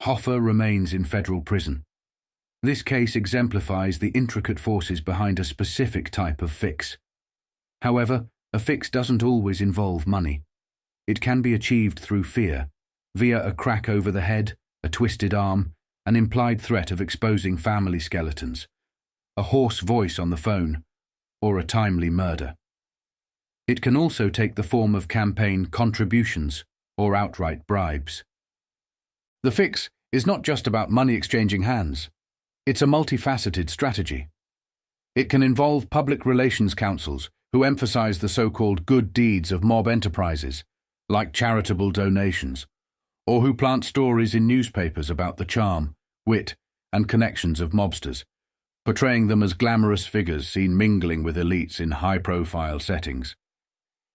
Hoffa remains in federal prison. This case exemplifies the intricate forces behind a specific type of fix. However, a fix doesn't always involve money. It can be achieved through fear, via a crack over the head, a twisted arm, an implied threat of exposing family skeletons, a hoarse voice on the phone, or a timely murder. It can also take the form of campaign contributions or outright bribes. The fix is not just about money exchanging hands. It's a multifaceted strategy. It can involve public relations councils who emphasize the so-called good deeds of mob enterprises, like charitable donations, or who plant stories in newspapers about the charm, wit, and connections of mobsters, portraying them as glamorous figures seen mingling with elites in high-profile settings.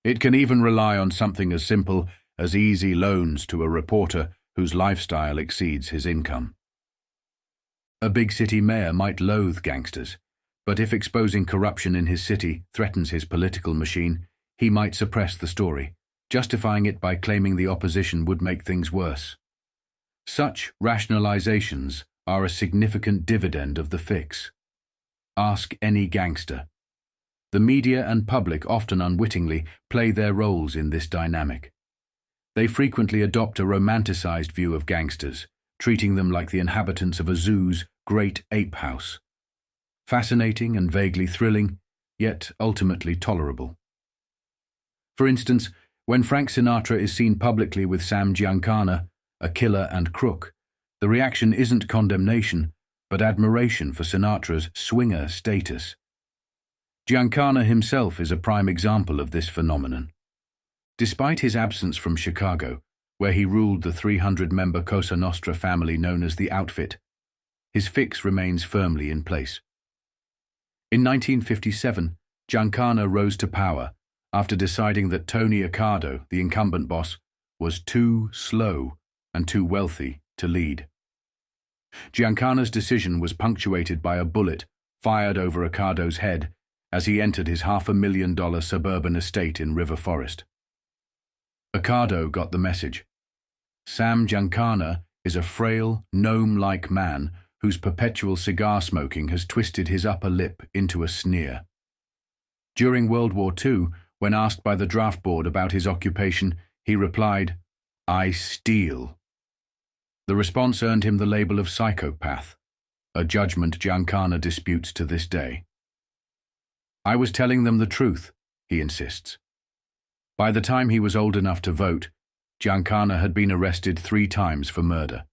It can even rely on something as simple as easy loans to a reporter whose lifestyle exceeds his income. A big city mayor might loathe gangsters, but if exposing corruption in his city threatens his political machine, he might suppress the story, justifying it by claiming the opposition would make things worse. Such rationalizations are a significant dividend of the fix. Ask any gangster. The media and public often unwittingly play their roles in this dynamic. They frequently adopt a romanticized view of gangsters, treating them like the inhabitants of a zoo's great ape house. Fascinating and vaguely thrilling, yet ultimately tolerable. For instance, when Frank Sinatra is seen publicly with Sam Giancana, a killer and crook, the reaction isn't condemnation, but admiration for Sinatra's swinger status. Giancana himself is a prime example of this phenomenon. Despite his absence from Chicago, where he ruled the 300-member Cosa Nostra family known as the Outfit, his fix remains firmly in place. In 1957, Giancana rose to power after deciding that Tony Accardo, the incumbent boss, was too slow and too wealthy to lead. Giancana's decision was punctuated by a bullet fired over Accardo's head as he entered his $500,000 suburban estate in River Forest. Accardo got the message. Sam Giancana is a frail, gnome-like man whose perpetual cigar smoking has twisted his upper lip into a sneer. During World War II, when asked by the draft board about his occupation, he replied, "I steal." The response earned him the label of psychopath, a judgment Giancana disputes to this day. "I was telling them the truth," he insists. By the time he was old enough to vote, Giancana had been arrested 3 times for murder.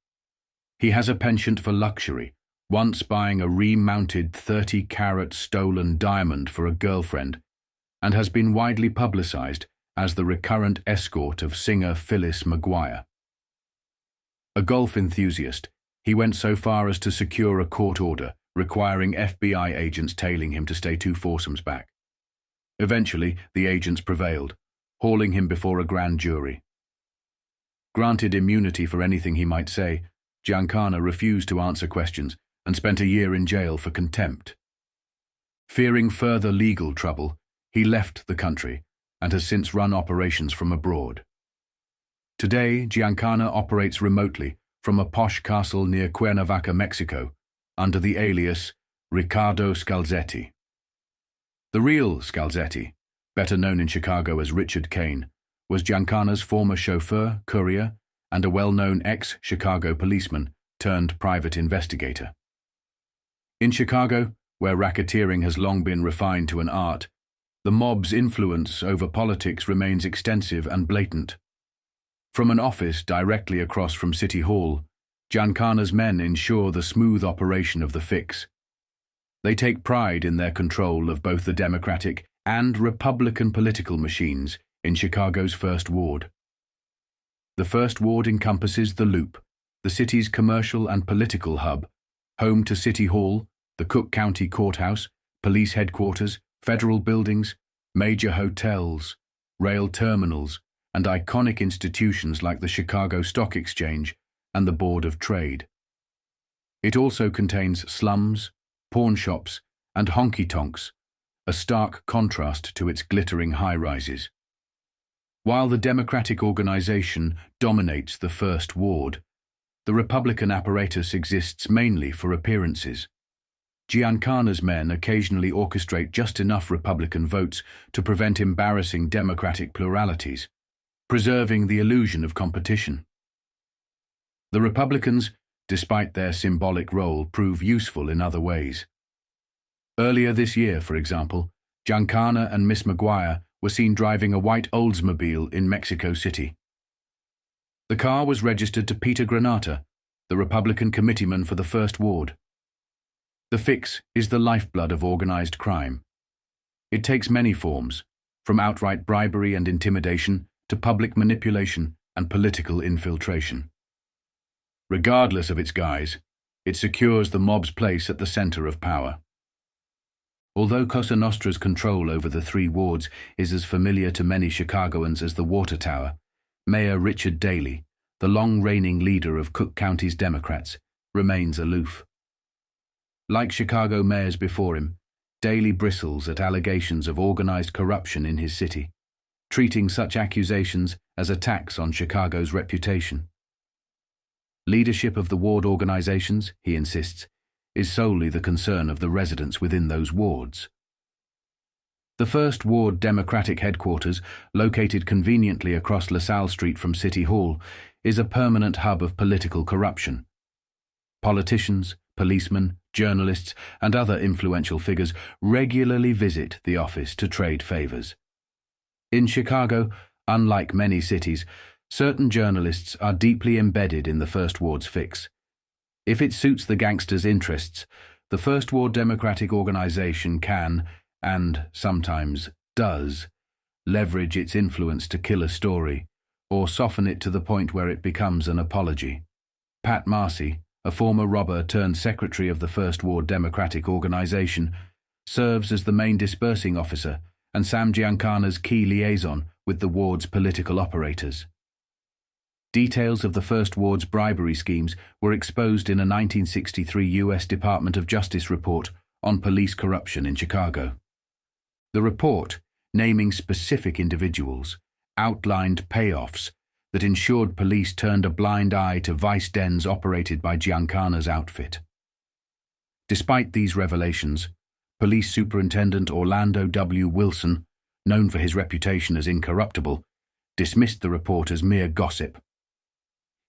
He has a penchant for luxury, once buying a remounted 30-carat stolen diamond for a girlfriend, and has been widely publicized as the recurrent escort of singer Phyllis McGuire. A golf enthusiast, he went so far as to secure a court order requiring FBI agents tailing him to stay 2 foursomes back. Eventually, the agents prevailed, hauling him before a grand jury. Granted immunity for anything he might say, Giancana refused to answer questions and spent a year in jail for contempt. Fearing further legal trouble, he left the country and has since run operations from abroad. Today, Giancana operates remotely from a posh castle near Cuernavaca, Mexico, under the alias Riccardo Scalzetti. The real Scalzetti, better known in Chicago as Richard Kane, was Giancana's former chauffeur, courier, and a well-known ex-Chicago policeman turned private investigator. In Chicago, where racketeering has long been refined to an art, the mob's influence over politics remains extensive and blatant. From an office directly across from City Hall, Giancana's men ensure the smooth operation of the fix. They take pride in their control of both the Democratic and Republican political machines in Chicago's First Ward. The First Ward encompasses the Loop, the city's commercial and political hub, home to City Hall, the Cook County Courthouse, police headquarters, federal buildings, major hotels, rail terminals, and iconic institutions like the Chicago Stock Exchange and the Board of Trade. It also contains slums, pawn shops, and honky-tonks, a stark contrast to its glittering high-rises. While the Democratic organization dominates the First Ward, the Republican apparatus exists mainly for appearances. Giancana's men occasionally orchestrate just enough Republican votes to prevent embarrassing Democratic pluralities, preserving the illusion of competition. The Republicans, despite their symbolic role, prove useful in other ways. Earlier this year, for example, Giancana and Miss McGuire were seen driving a white Oldsmobile in Mexico City. The car was registered to Peter Granata, the Republican committeeman for the First Ward. The fix is the lifeblood of organized crime. It takes many forms, from outright bribery and intimidation to public manipulation and political infiltration. Regardless of its guise, it secures the mob's place at the center of power. Although Cosa Nostra's control over the 3 wards is as familiar to many Chicagoans as the Water Tower, Mayor Richard Daley, the long-reigning leader of Cook County's Democrats, remains aloof. Like Chicago mayors before him, Daley bristles at allegations of organized corruption in his city, treating such accusations as attacks on Chicago's reputation. Leadership of the ward organizations, he insists, is solely the concern of the residents within those wards. The First Ward Democratic headquarters, located conveniently across LaSalle Street from City Hall, is a permanent hub of political corruption. Politicians, policemen, journalists, and other influential figures regularly visit the office to trade favors. In Chicago, unlike many cities, certain journalists are deeply embedded in the First Ward's fix. If it suits the gangsters' interests, the First Ward Democratic organization can, and sometimes does, leverage its influence to kill a story, or soften it to the point where it becomes an apology. Pat Marcy, a former robber turned secretary of the First Ward Democratic organization, serves as the main dispersing officer and Sam Giancana's key liaison with the ward's political operators. Details of the First Ward's bribery schemes were exposed in a 1963 U.S. Department of Justice report on police corruption in Chicago. The report, naming specific individuals, outlined payoffs that ensured police turned a blind eye to vice dens operated by Giancana's outfit. Despite these revelations, Police Superintendent Orlando W. Wilson, known for his reputation as incorruptible, dismissed the report as mere gossip.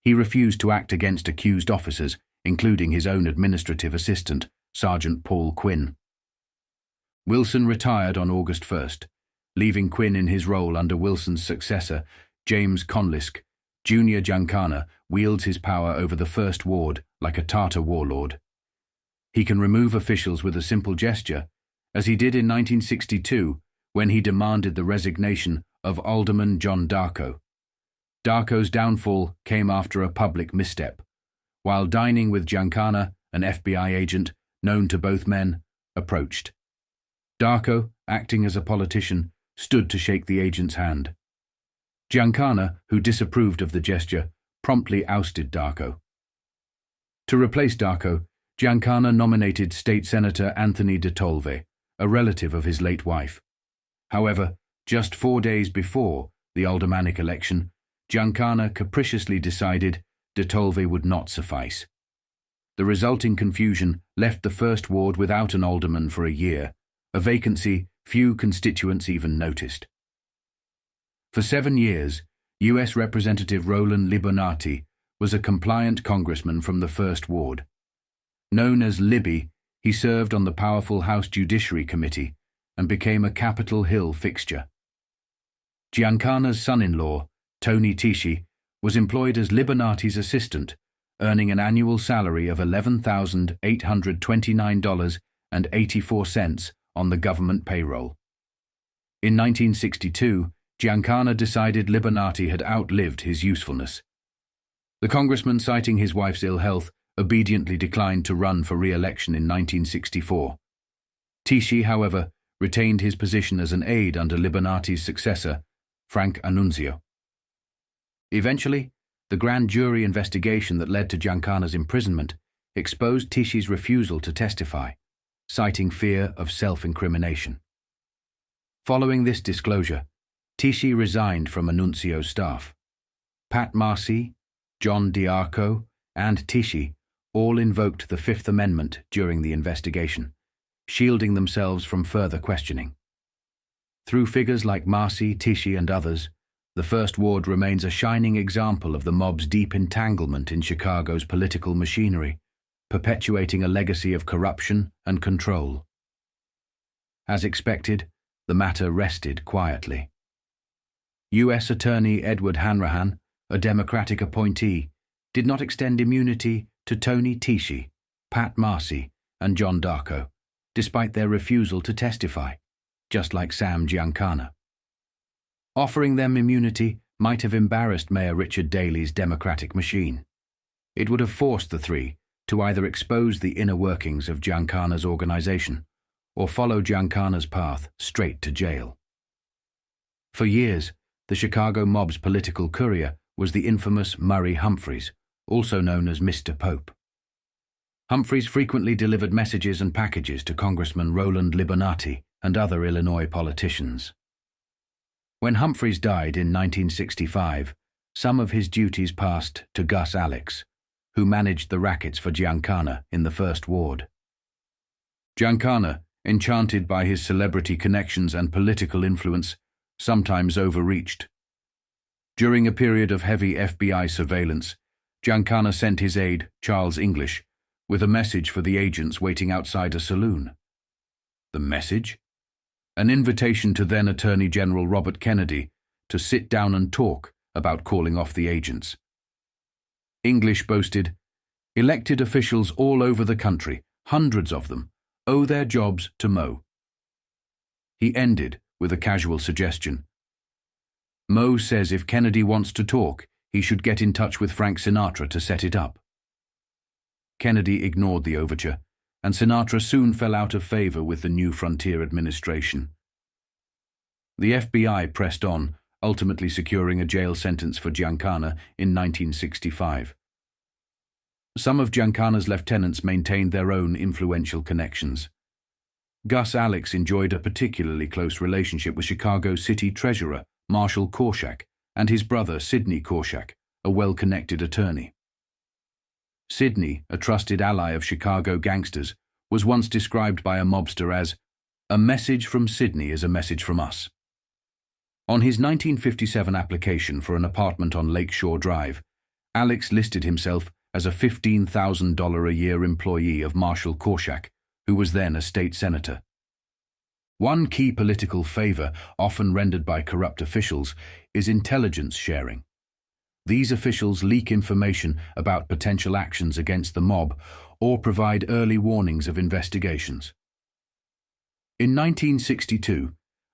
He refused to act against accused officers, including his own administrative assistant, Sergeant Paul Quinn. Wilson retired on August 1st, leaving Quinn in his role under Wilson's successor, James Conlisk. Junior Giancana wields his power over the First Ward like a Tartar warlord. He can remove officials with a simple gesture, as he did in 1962 when he demanded the resignation of Alderman John Darko. Darko's downfall came after a public misstep. While dining with Giancana, an FBI agent known to both men approached. Darko, acting as a politician, stood to shake the agent's hand. Giancana, who disapproved of the gesture, promptly ousted Darko. To replace Darko, Giancana nominated State Senator Anthony de Tolve, a relative of his late wife. However, just 4 days before the aldermanic election, Giancana capriciously decided de Tolve would not suffice. The resulting confusion left the First Ward without an alderman for a year, a vacancy few constituents even noticed. For 7 years, U.S. Representative Roland Libonati was a compliant congressman from the First Ward. Known as Libby, he served on the powerful House Judiciary Committee and became a Capitol Hill fixture. Giancana's son-in-law, Tony Tisci, was employed as Libonati's assistant, earning an annual salary of $11,829.84 on the government payroll. In 1962, Giancana decided Libonati had outlived his usefulness. The congressman, citing his wife's ill health, obediently declined to run for re-election in 1964. Tisci, however, retained his position as an aide under Libonati's successor, Frank Annunzio. Eventually, the grand jury investigation that led to Giancana's imprisonment exposed Tisci's refusal to testify, citing fear of self-incrimination. Following this disclosure, Tisci resigned from Annunzio's staff. Pat Marcy, John D'Arco, and Tisci all invoked the Fifth Amendment during the investigation, shielding themselves from further questioning. Through figures like Marcy, Tisci, and others, the First Ward remains a shining example of the mob's deep entanglement in Chicago's political machinery, perpetuating a legacy of corruption and control. As expected, the matter rested quietly. U.S. Attorney Edward Hanrahan, a Democratic appointee, did not extend immunity to Tony Tisci, Pat Marcy, and John Darko, despite their refusal to testify, just like Sam Giancana. Offering them immunity might have embarrassed Mayor Richard Daley's Democratic machine. It would have forced the three to either expose the inner workings of Giancana's organization or follow Giancana's path straight to jail. For years, the Chicago mob's political courier was the infamous Murray Humphreys, also known as Mr. Pope. Humphreys frequently delivered messages and packages to Congressman Roland Libonati and other Illinois politicians. When Humphreys died in 1965, some of his duties passed to Gus Alex, who managed the rackets for Giancana in the First Ward. Giancana, enchanted by his celebrity connections and political influence, sometimes overreached. During a period of heavy FBI surveillance, Giancana sent his aide, Charles English, with a message for the agents waiting outside a saloon. The message? An invitation to then Attorney General Robert Kennedy to sit down and talk about calling off the agents. English boasted, "Elected officials all over the country, hundreds of them, owe their jobs to Mo." He ended with a casual suggestion. "Mo says if Kennedy wants to talk, he should get in touch with Frank Sinatra to set it up." Kennedy ignored the overture, and Sinatra soon fell out of favor with the New Frontier administration. The FBI pressed on, ultimately securing a jail sentence for Giancana in 1965. Some of Giancana's lieutenants maintained their own influential connections. Gus Alex enjoyed a particularly close relationship with Chicago City Treasurer Marshall Korshak and his brother Sidney Korshak, a well-connected attorney. Sidney, a trusted ally of Chicago gangsters, was once described by a mobster as, "A message from Sidney is a message from us." On his 1957 application for an apartment on Lakeshore Drive, Alex listed himself as a $15,000 a year employee of Marshall Korshak, who was then a state senator. One key political favor, often rendered by corrupt officials, is intelligence sharing. These officials leak information about potential actions against the mob or provide early warnings of investigations. In 1962,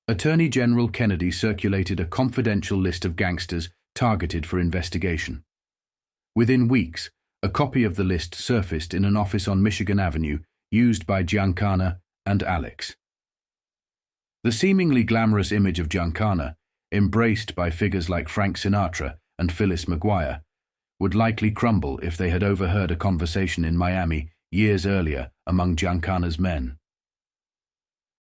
Attorney General Kennedy circulated a confidential list of gangsters targeted for investigation. Within weeks, a copy of the list surfaced in an office on Michigan Avenue used by Giancana and Alex. The seemingly glamorous image of Giancana, embraced by figures like Frank Sinatra and Phyllis McGuire, would likely crumble if they had overheard a conversation in Miami years earlier among Giancana's men.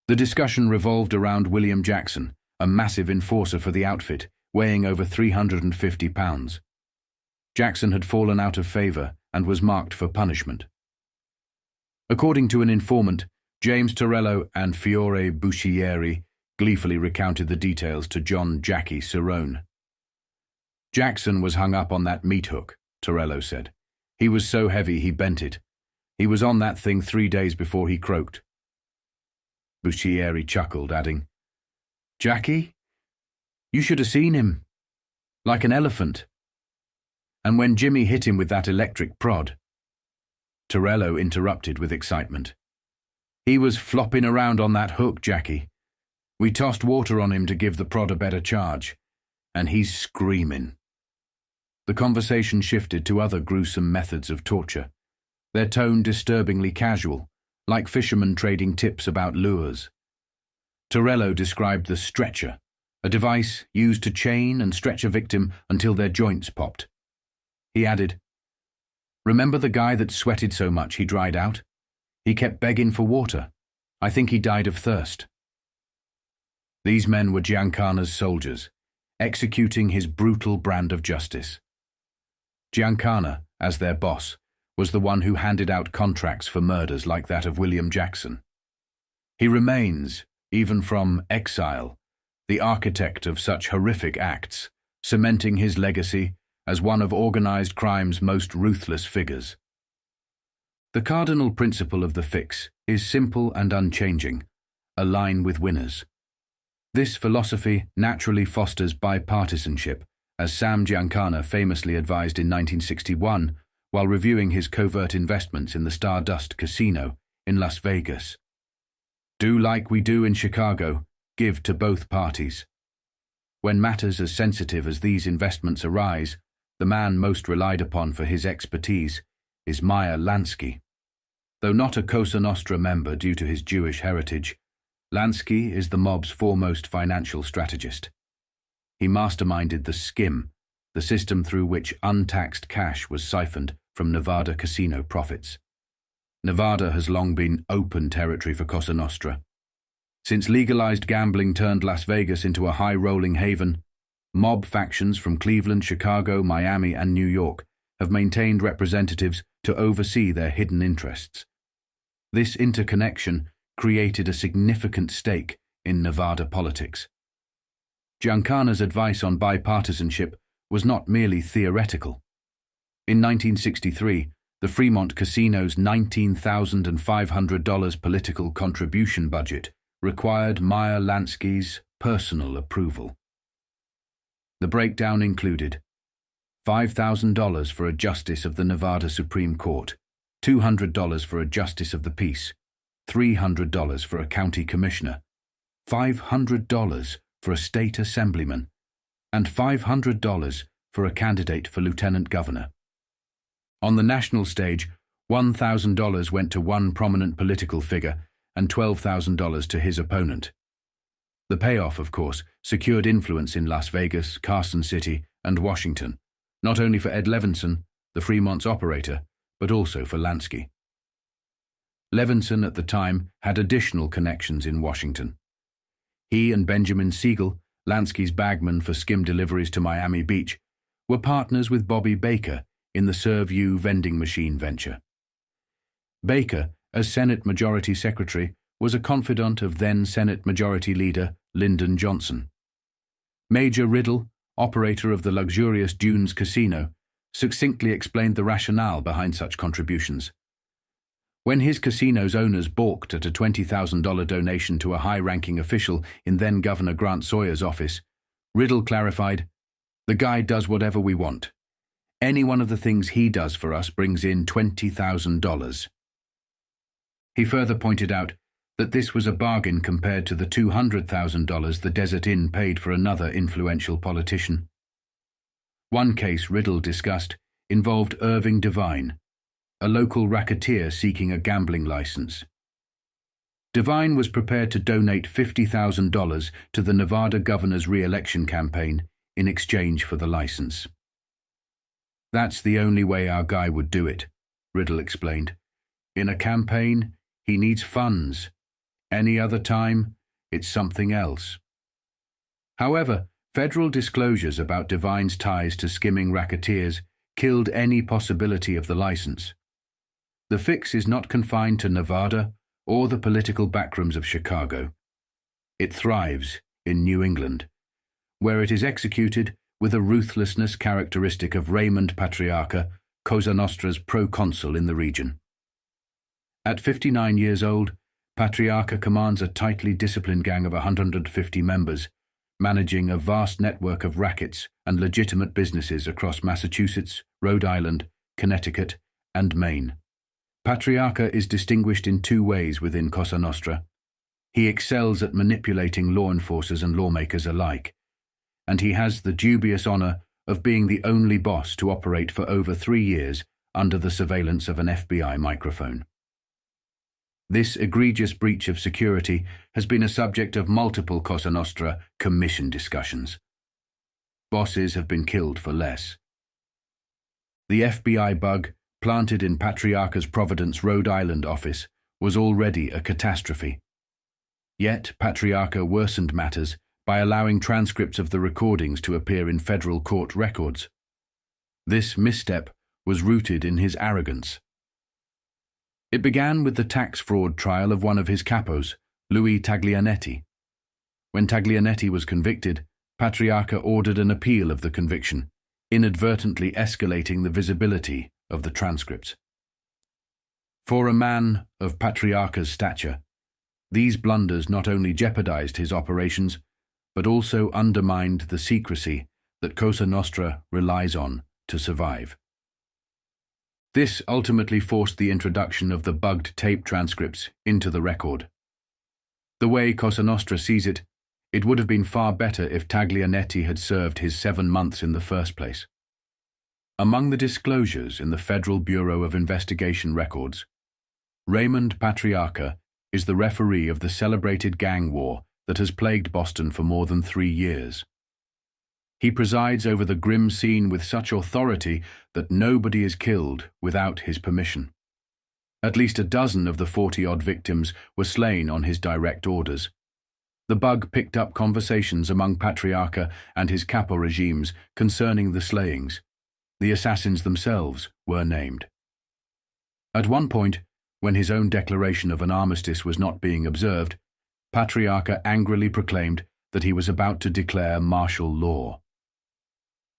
The discussion revolved around William Jackson, a massive enforcer for the outfit, weighing over 350 pounds. Jackson had fallen out of favor and was marked for punishment. According to an informant, James Torello and Fiore Buscieri gleefully recounted the details to John "Jackie" Cerrone. Jackson was hung up on that meat hook, Torello said. He was so heavy he bent it. He was on that thing 3 days before he croaked. Buscieri chuckled, adding, "Jackie? You should have seen him. Like an elephant. And when Jimmy hit him with that electric prod..." Torello interrupted with excitement. "He was flopping around on that hook, Jackie. We tossed water on him to give the prod a better charge. And he's screaming." The conversation shifted to other gruesome methods of torture, their tone disturbingly casual, like fishermen trading tips about lures. Torello described the stretcher, a device used to chain and stretch a victim until their joints popped. He added, "Remember the guy that sweated so much he dried out? He kept begging for water. I think he died of thirst." These men were Giancana's soldiers, executing his brutal brand of justice. Giancana, as their boss, was the one who handed out contracts for murders like that of William Jackson. He remains, even from exile, the architect of such horrific acts, cementing his legacy as one of organized crime's most ruthless figures. The cardinal principle of the fix is simple and unchanging: align with winners. This philosophy naturally fosters bipartisanship, as Sam Giancana famously advised in 1961 while reviewing his covert investments in the Stardust Casino in Las Vegas. "Do like we do in Chicago, give to both parties." When matters as sensitive as these investments arise, the man most relied upon for his expertise is Meyer Lansky. Though not a Cosa Nostra member due to his Jewish heritage, Lansky is the mob's foremost financial strategist. He masterminded the skim, the system through which untaxed cash was siphoned from Nevada casino profits. Nevada has long been open territory for Cosa Nostra. Since legalized gambling turned Las Vegas into a high-rolling haven, mob factions from Cleveland, Chicago, Miami, and New York have maintained representatives to oversee their hidden interests. This interconnection created a significant stake in Nevada politics. Giancana's advice on bipartisanship was not merely theoretical. In 1963, the Fremont Casino's $19,500 political contribution budget required Meyer Lansky's personal approval. The breakdown included $5,000 for a justice of the Nevada Supreme Court, $200 for a justice of the peace, $300 for a county commissioner, $500 for a state assemblyman, and $500 for a candidate for lieutenant governor. On the national stage, $1,000 went to one prominent political figure and $12,000 to his opponent. The payoff, of course, secured influence in Las Vegas, Carson City, and Washington, not only for Ed Levinson, the Fremont's operator, but also for Lansky. Levinson at the time had additional connections in Washington. He and Benjamin Siegel, Lansky's bagman for skim deliveries to Miami Beach, were partners with Bobby Baker in the Serve You vending machine venture. Baker, as Senate Majority Secretary, was a confidant of then Senate Majority Leader Lyndon Johnson. Major Riddle, operator of the luxurious Dunes Casino, succinctly explained the rationale behind such contributions. When his casino's owners balked at a $20,000 donation to a high-ranking official in then-Governor Grant Sawyer's office, Riddle clarified, "The guy does whatever we want. Any one of the things he does for us brings in $20,000. He further pointed out that this was a bargain compared to the $200,000 the Desert Inn paid for another influential politician. One case Riddle discussed involved Irving Devine, a local racketeer seeking a gambling license. Devine was prepared to donate $50,000 to the Nevada governor's re-election campaign in exchange for the license. "That's the only way our guy would do it," Riddle explained. "In a campaign, he needs funds. Any other time, it's something else." However, federal disclosures about Devine's ties to skimming racketeers killed any possibility of the license. The fix is not confined to Nevada or the political backrooms of Chicago. It thrives in New England, where it is executed with a ruthlessness characteristic of Raymond Patriarca, Cosa Nostra's proconsul in the region. At 59 years old, Patriarca commands a tightly disciplined gang of 150 members, managing a vast network of rackets and legitimate businesses across Massachusetts, Rhode Island, Connecticut, and Maine. Patriarca is distinguished in two ways within Cosa Nostra. He excels at manipulating law enforcers and lawmakers alike, and he has the dubious honor of being the only boss to operate for over 3 years under the surveillance of an FBI microphone. This egregious breach of security has been a subject of multiple Cosa Nostra commission discussions. Bosses have been killed for less. The FBI bug, planted in Patriarca's Providence, Rhode Island office, was already a catastrophe. Yet Patriarca worsened matters by allowing transcripts of the recordings to appear in federal court records. This misstep was rooted in his arrogance. It began with the tax fraud trial of one of his capos, Louis Taglianetti. When Taglianetti was convicted, Patriarca ordered an appeal of the conviction, inadvertently escalating the visibility of the transcripts. For a man of Patriarca's stature, these blunders not only jeopardized his operations, but also undermined the secrecy that Cosa Nostra relies on to survive. This ultimately forced the introduction of the bugged tape transcripts into the record. The way Cosa Nostra sees it, it would have been far better if Taglianetti had served his 7 months in the first place. Among the disclosures in the Federal Bureau of Investigation records, Raymond Patriarca is the referee of the celebrated gang war that has plagued Boston for more than 3 years. He presides over the grim scene with such authority that nobody is killed without his permission. At least a dozen of the 40-odd victims were slain on his direct orders. The bug picked up conversations among Patriarca and his capo regimes concerning the slayings. The assassins themselves were named. At one point, when his own declaration of an armistice was not being observed, Patriarca angrily proclaimed that he was about to declare martial law.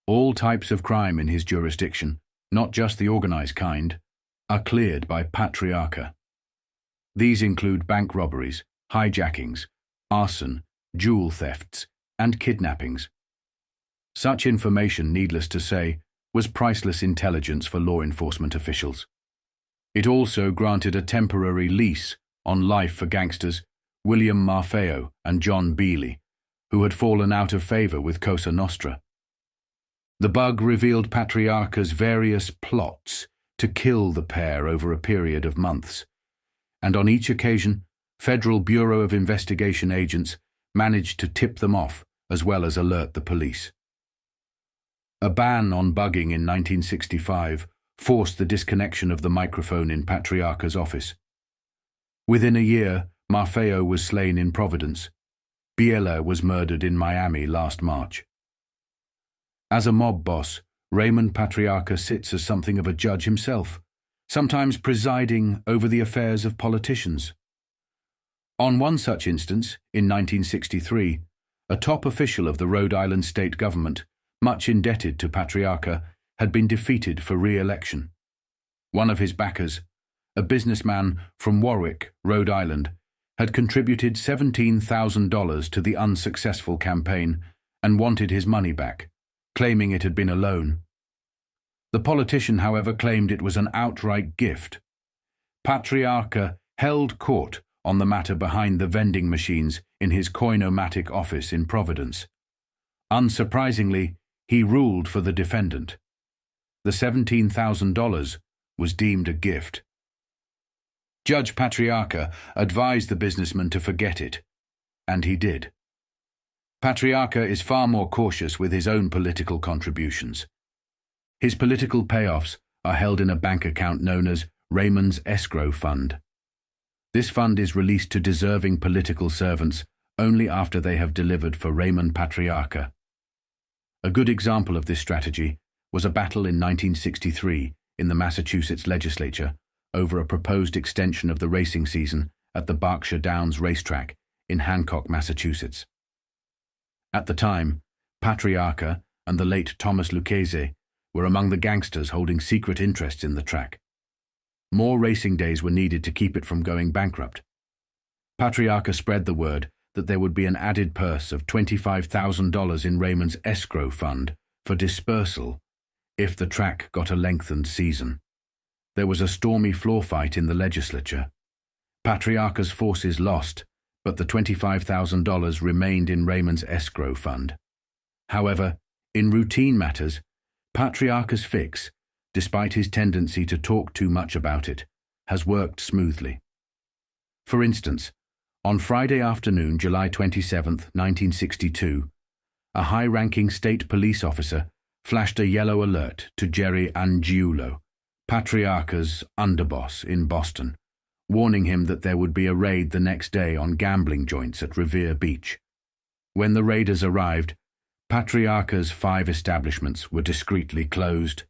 All types of crime in his jurisdiction, not just the organized kind, are cleared by Patriarca. These include bank robberies, hijackings, arson, jewel thefts, and kidnappings. Such information, needless to say, was priceless intelligence for law enforcement officials. It also granted a temporary lease on life for gangsters William Marfeo and John Bealey, who had fallen out of favor with Cosa Nostra. The bug revealed Patriarca's various plots to kill the pair over a period of months, and on each occasion, Federal Bureau of Investigation agents managed to tip them off as well as alert the police. A ban on bugging in 1965 forced the disconnection of the microphone in Patriarca's office. Within a year, Marfeo was slain in Providence. Biela was murdered in Miami last March. As a mob boss, Raymond Patriarca sits as something of a judge himself, sometimes presiding over the affairs of politicians. On one such instance, in 1963, a top official of the Rhode Island state government, much indebted to Patriarca, had been defeated for re-election. One of his backers, a businessman from Warwick, Rhode Island, had contributed $17,000 to the unsuccessful campaign and wanted his money back, claiming it had been a loan. The politician, however, claimed it was an outright gift. Patriarca held court on the matter behind the vending machines in his coinomatic office in Providence. Unsurprisingly, he ruled for the defendant. The $17,000 was deemed a gift. Judge Patriarca advised the businessman to forget it, and he did. Patriarca is far more cautious with his own political contributions. His political payoffs are held in a bank account known as Raymond's Escrow Fund. This fund is released to deserving political servants only after they have delivered for Raymond Patriarca. A good example of this strategy was a battle in 1963 in the Massachusetts legislature over a proposed extension of the racing season at the Berkshire Downs racetrack in Hancock, Massachusetts. At the time, Patriarca and the late Thomas Lucchese were among the gangsters holding secret interests in the track. More racing days were needed to keep it from going bankrupt. Patriarca spread the word that there would be an added purse of $25,000 in Raymond's escrow fund for dispersal if the track got a lengthened season. There was a stormy floor fight in the legislature. Patriarca's forces lost, but the $25,000 remained in Raymond's escrow fund. However, in routine matters, Patriarca's fix, despite his tendency to talk too much about it, has worked smoothly. For instance, on Friday afternoon, July 27, 1962, a high-ranking state police officer flashed a yellow alert to Jerry Angiulo, Patriarca's underboss in Boston, warning him that there would be a raid the next day on gambling joints at Revere Beach. When the raiders arrived, Patriarca's 5 establishments were discreetly closed.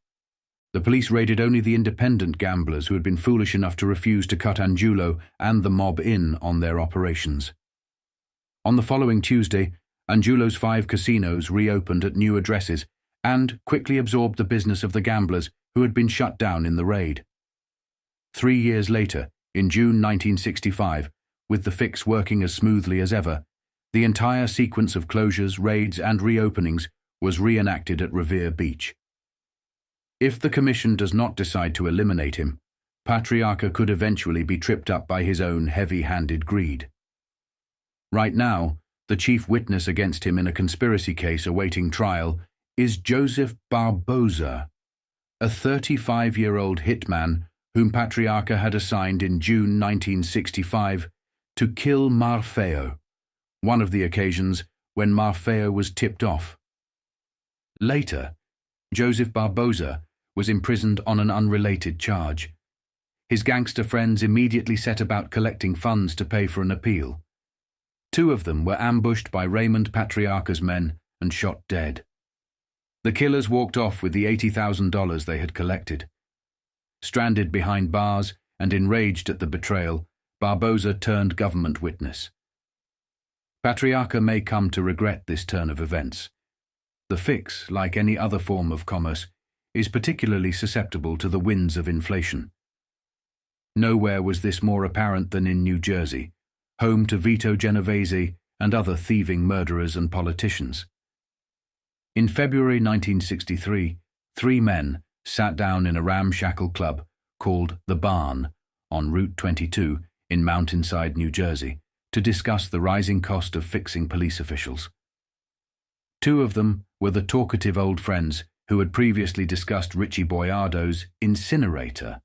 The police raided only the independent gamblers who had been foolish enough to refuse to cut Angiulo and the mob in on their operations. On the following Tuesday, Angiulo's 5 casinos reopened at new addresses and quickly absorbed the business of the gamblers who had been shut down in the raid. 3 years later, in June 1965, with the fix working as smoothly as ever, the entire sequence of closures, raids, and reopenings was reenacted at Revere Beach. If the Commission does not decide to eliminate him, Patriarca could eventually be tripped up by his own heavy-handed greed. Right now, the chief witness against him in a conspiracy case awaiting trial is Joseph Barboza, a 35-year-old hitman whom Patriarca had assigned in June 1965 to kill Marfeo, one of the occasions when Marfeo was tipped off. Later, Joseph Barboza was imprisoned on an unrelated charge. His gangster friends immediately set about collecting funds to pay for an appeal. 2 of them were ambushed by Raymond Patriarca's men and shot dead. The killers walked off with the $80,000 they had collected. Stranded behind bars and enraged at the betrayal, Barboza turned government witness. Patriarca may come to regret this turn of events. The fix, like any other form of commerce, is particularly susceptible to the winds of inflation. Nowhere was this more apparent than in New Jersey, home to Vito Genovese and other thieving murderers and politicians. In February 1963, 3 men sat down in a ramshackle club called The Barn on Route 22 in Mountainside, New Jersey, to discuss the rising cost of fixing police officials. 2 of them were the talkative old friends who had previously discussed Richie Boiardo's Incinerator,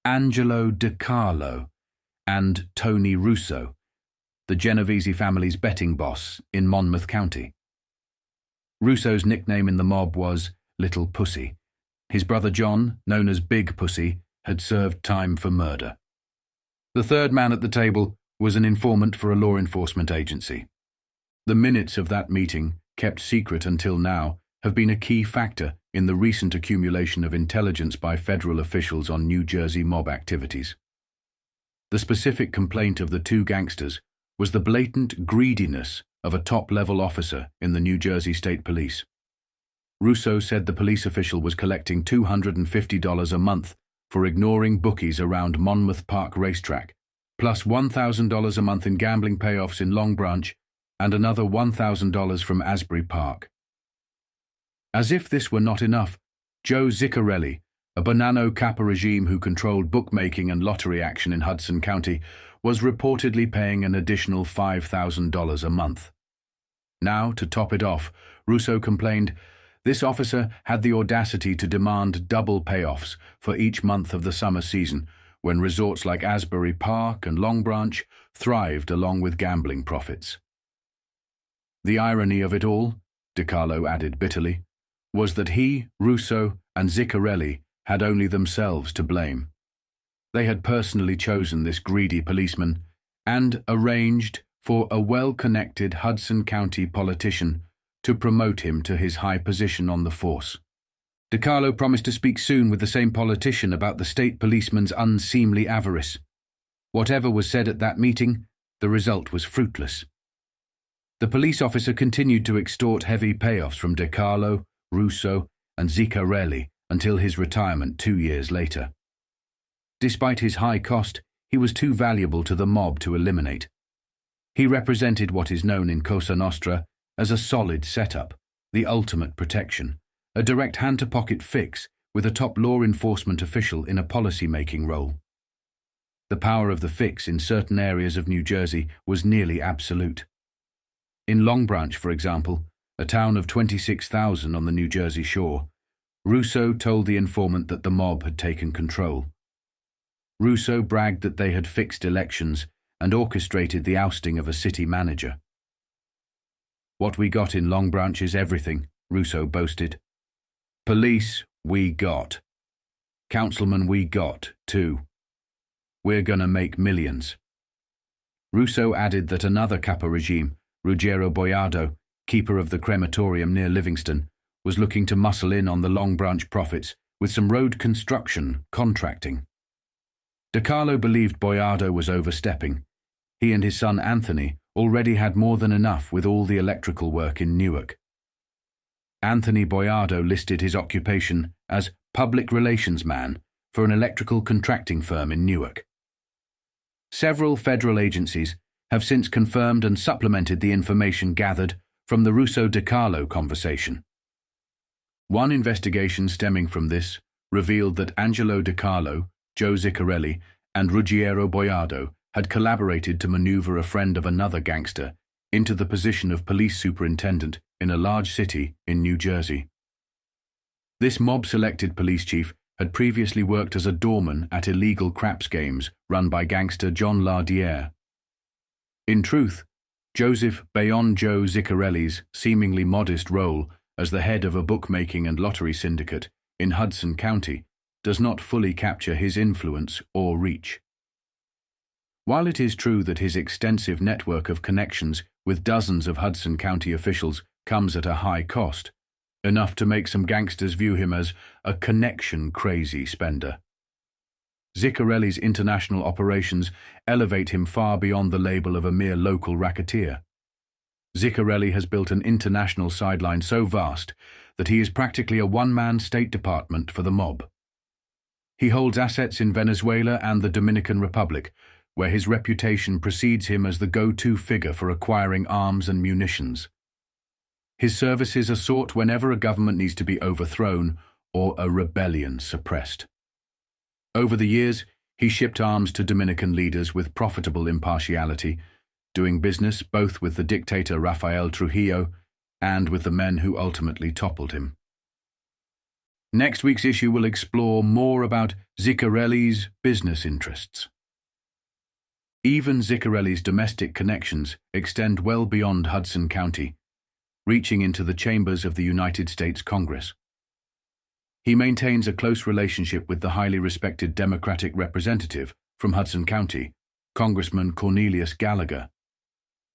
Angelo De Carlo and Tony Russo, the Genovese family's betting boss in Monmouth County. Russo's nickname in the mob was Little Pussy. His brother John, known as Big Pussy, had served time for murder. The 3rd man at the table was an informant for a law enforcement agency. The minutes of that meeting, kept secret until now, have been a key factor in the recent accumulation of intelligence by federal officials on New Jersey mob activities. The specific complaint of the 2 gangsters was the blatant greediness of a top-level officer in the New Jersey State Police. Russo said the police official was collecting $250 a month for ignoring bookies around Monmouth Park racetrack, plus $1,000 a month in gambling payoffs in Long Branch and another $1,000 from Asbury Park. As if this were not enough, Joe Ziccarelli, a Bonanno Kappa regime who controlled bookmaking and lottery action in Hudson County, was reportedly paying an additional $5,000 a month. Now, to top it off, Russo complained, this officer had the audacity to demand double payoffs for each month of the summer season, when resorts like Asbury Park and Long Branch thrived along with gambling profits. The irony of it all, DiCarlo added bitterly, was that he, Russo, and Ziccarelli had only themselves to blame. They had personally chosen this greedy policeman and arranged for a well-connected Hudson County politician to promote him to his high position on the force. DiCarlo promised to speak soon with the same politician about the state policeman's unseemly avarice. Whatever was said at that meeting, the result was fruitless. The police officer continued to extort heavy payoffs from DiCarlo, Russo, and Ziccarelli until his retirement 2 years later. Despite his high cost, he was too valuable to the mob to eliminate. He represented what is known in Cosa Nostra as a solid setup, the ultimate protection, a direct hand-to-pocket fix with a top law enforcement official in a policy-making role. The power of the fix in certain areas of New Jersey was nearly absolute. In Long Branch, for example, a town of 26,000 on the New Jersey shore, Russo told the informant that the mob had taken control. Russo bragged that they had fixed elections and orchestrated the ousting of a city manager. What we got in Long Branch is everything, Russo boasted. Police, we got. Councilmen, we got, too. We're gonna make millions. Russo added that another Kappa regime, Ruggiero Boiardo, keeper of the crematorium near Livingston, was looking to muscle in on the Long Branch profits with some road construction contracting. DiCarlo believed Boiardo was overstepping. He and his son Anthony already had more than enough with all the electrical work in Newark. Anthony Boiardo listed his occupation as public relations man for an electrical contracting firm in Newark. Several federal agencies have since confirmed and supplemented the information gathered from the Russo-DiCarlo conversation. One investigation stemming from this revealed that Angelo DiCarlo, Joe Ziccarelli, and Ruggiero Boiardo had collaborated to maneuver a friend of another gangster into the position of police superintendent in a large city in New Jersey. This mob-selected police chief had previously worked as a doorman at illegal craps games run by gangster John Lardiere. In truth, Joseph Bayon Joe Ziccarelli's seemingly modest role as the head of a bookmaking and lottery syndicate in Hudson County does not fully capture his influence or reach. While it is true that his extensive network of connections with dozens of Hudson County officials comes at a high cost, enough to make some gangsters view him as a connection-crazy spender, Ziccarelli's international operations elevate him far beyond the label of a mere local racketeer. Ziccarelli has built an international sideline so vast that he is practically a one-man State Department for the mob. He holds assets in Venezuela and the Dominican Republic, where his reputation precedes him as the go-to figure for acquiring arms and munitions. His services are sought whenever a government needs to be overthrown or a rebellion suppressed. Over the years, he shipped arms to Dominican leaders with profitable impartiality, doing business both with the dictator Rafael Trujillo and with the men who ultimately toppled him. Next week's issue will explore more about Ziccarelli's business interests. Even Ziccarelli's domestic connections extend well beyond Hudson County, reaching into the chambers of the United States Congress. He maintains a close relationship with the highly respected Democratic representative from Hudson County, Congressman Cornelius Gallagher.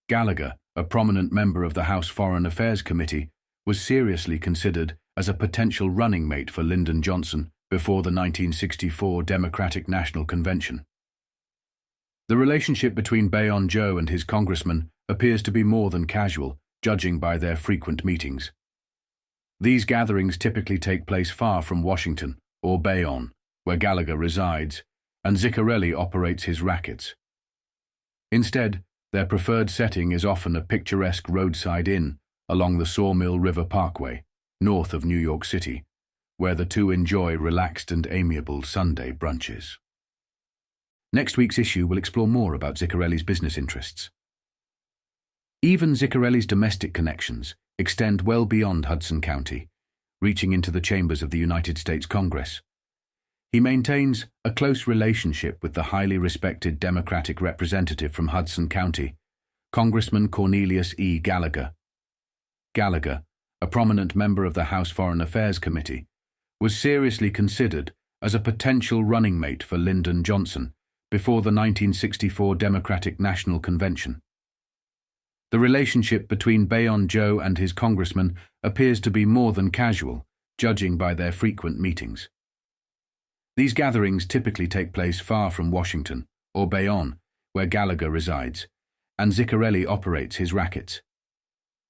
Gallagher, a prominent member of the House Foreign Affairs Committee, was seriously considered as a potential running mate for Lyndon Johnson before the 1964 Democratic National Convention. The relationship between Bayon Joe and his congressman appears to be more than casual, judging by their frequent meetings. These gatherings typically take place far from Washington or Bayonne, where Gallagher resides, and Ziccarelli operates his rackets. Instead, their preferred setting is often a picturesque roadside inn along the Sawmill River Parkway, north of New York City, where the two enjoy relaxed and amiable Sunday brunches. Next week's issue will explore more about Ziccarelli's business interests. Even Ziccarelli's domestic connections extend well beyond Hudson County, reaching into the chambers of the United States Congress. He maintains a close relationship with the highly respected Democratic representative from Hudson County, Congressman Cornelius E. Gallagher. Gallagher, a prominent member of the House Foreign Affairs Committee, was seriously considered as a potential running mate for Lyndon Johnson before the 1964 Democratic National Convention. The relationship between Bayonne Joe and his congressman appears to be more than casual, judging by their frequent meetings. These gatherings typically take place far from Washington, or Bayonne, where Gallagher resides, and Ziccarelli operates his rackets.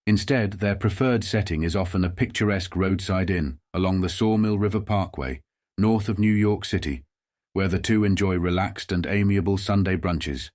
Instead, their preferred setting is often a picturesque roadside inn along the Sawmill River Parkway, north of New York City, where the two enjoy relaxed and amiable Sunday brunches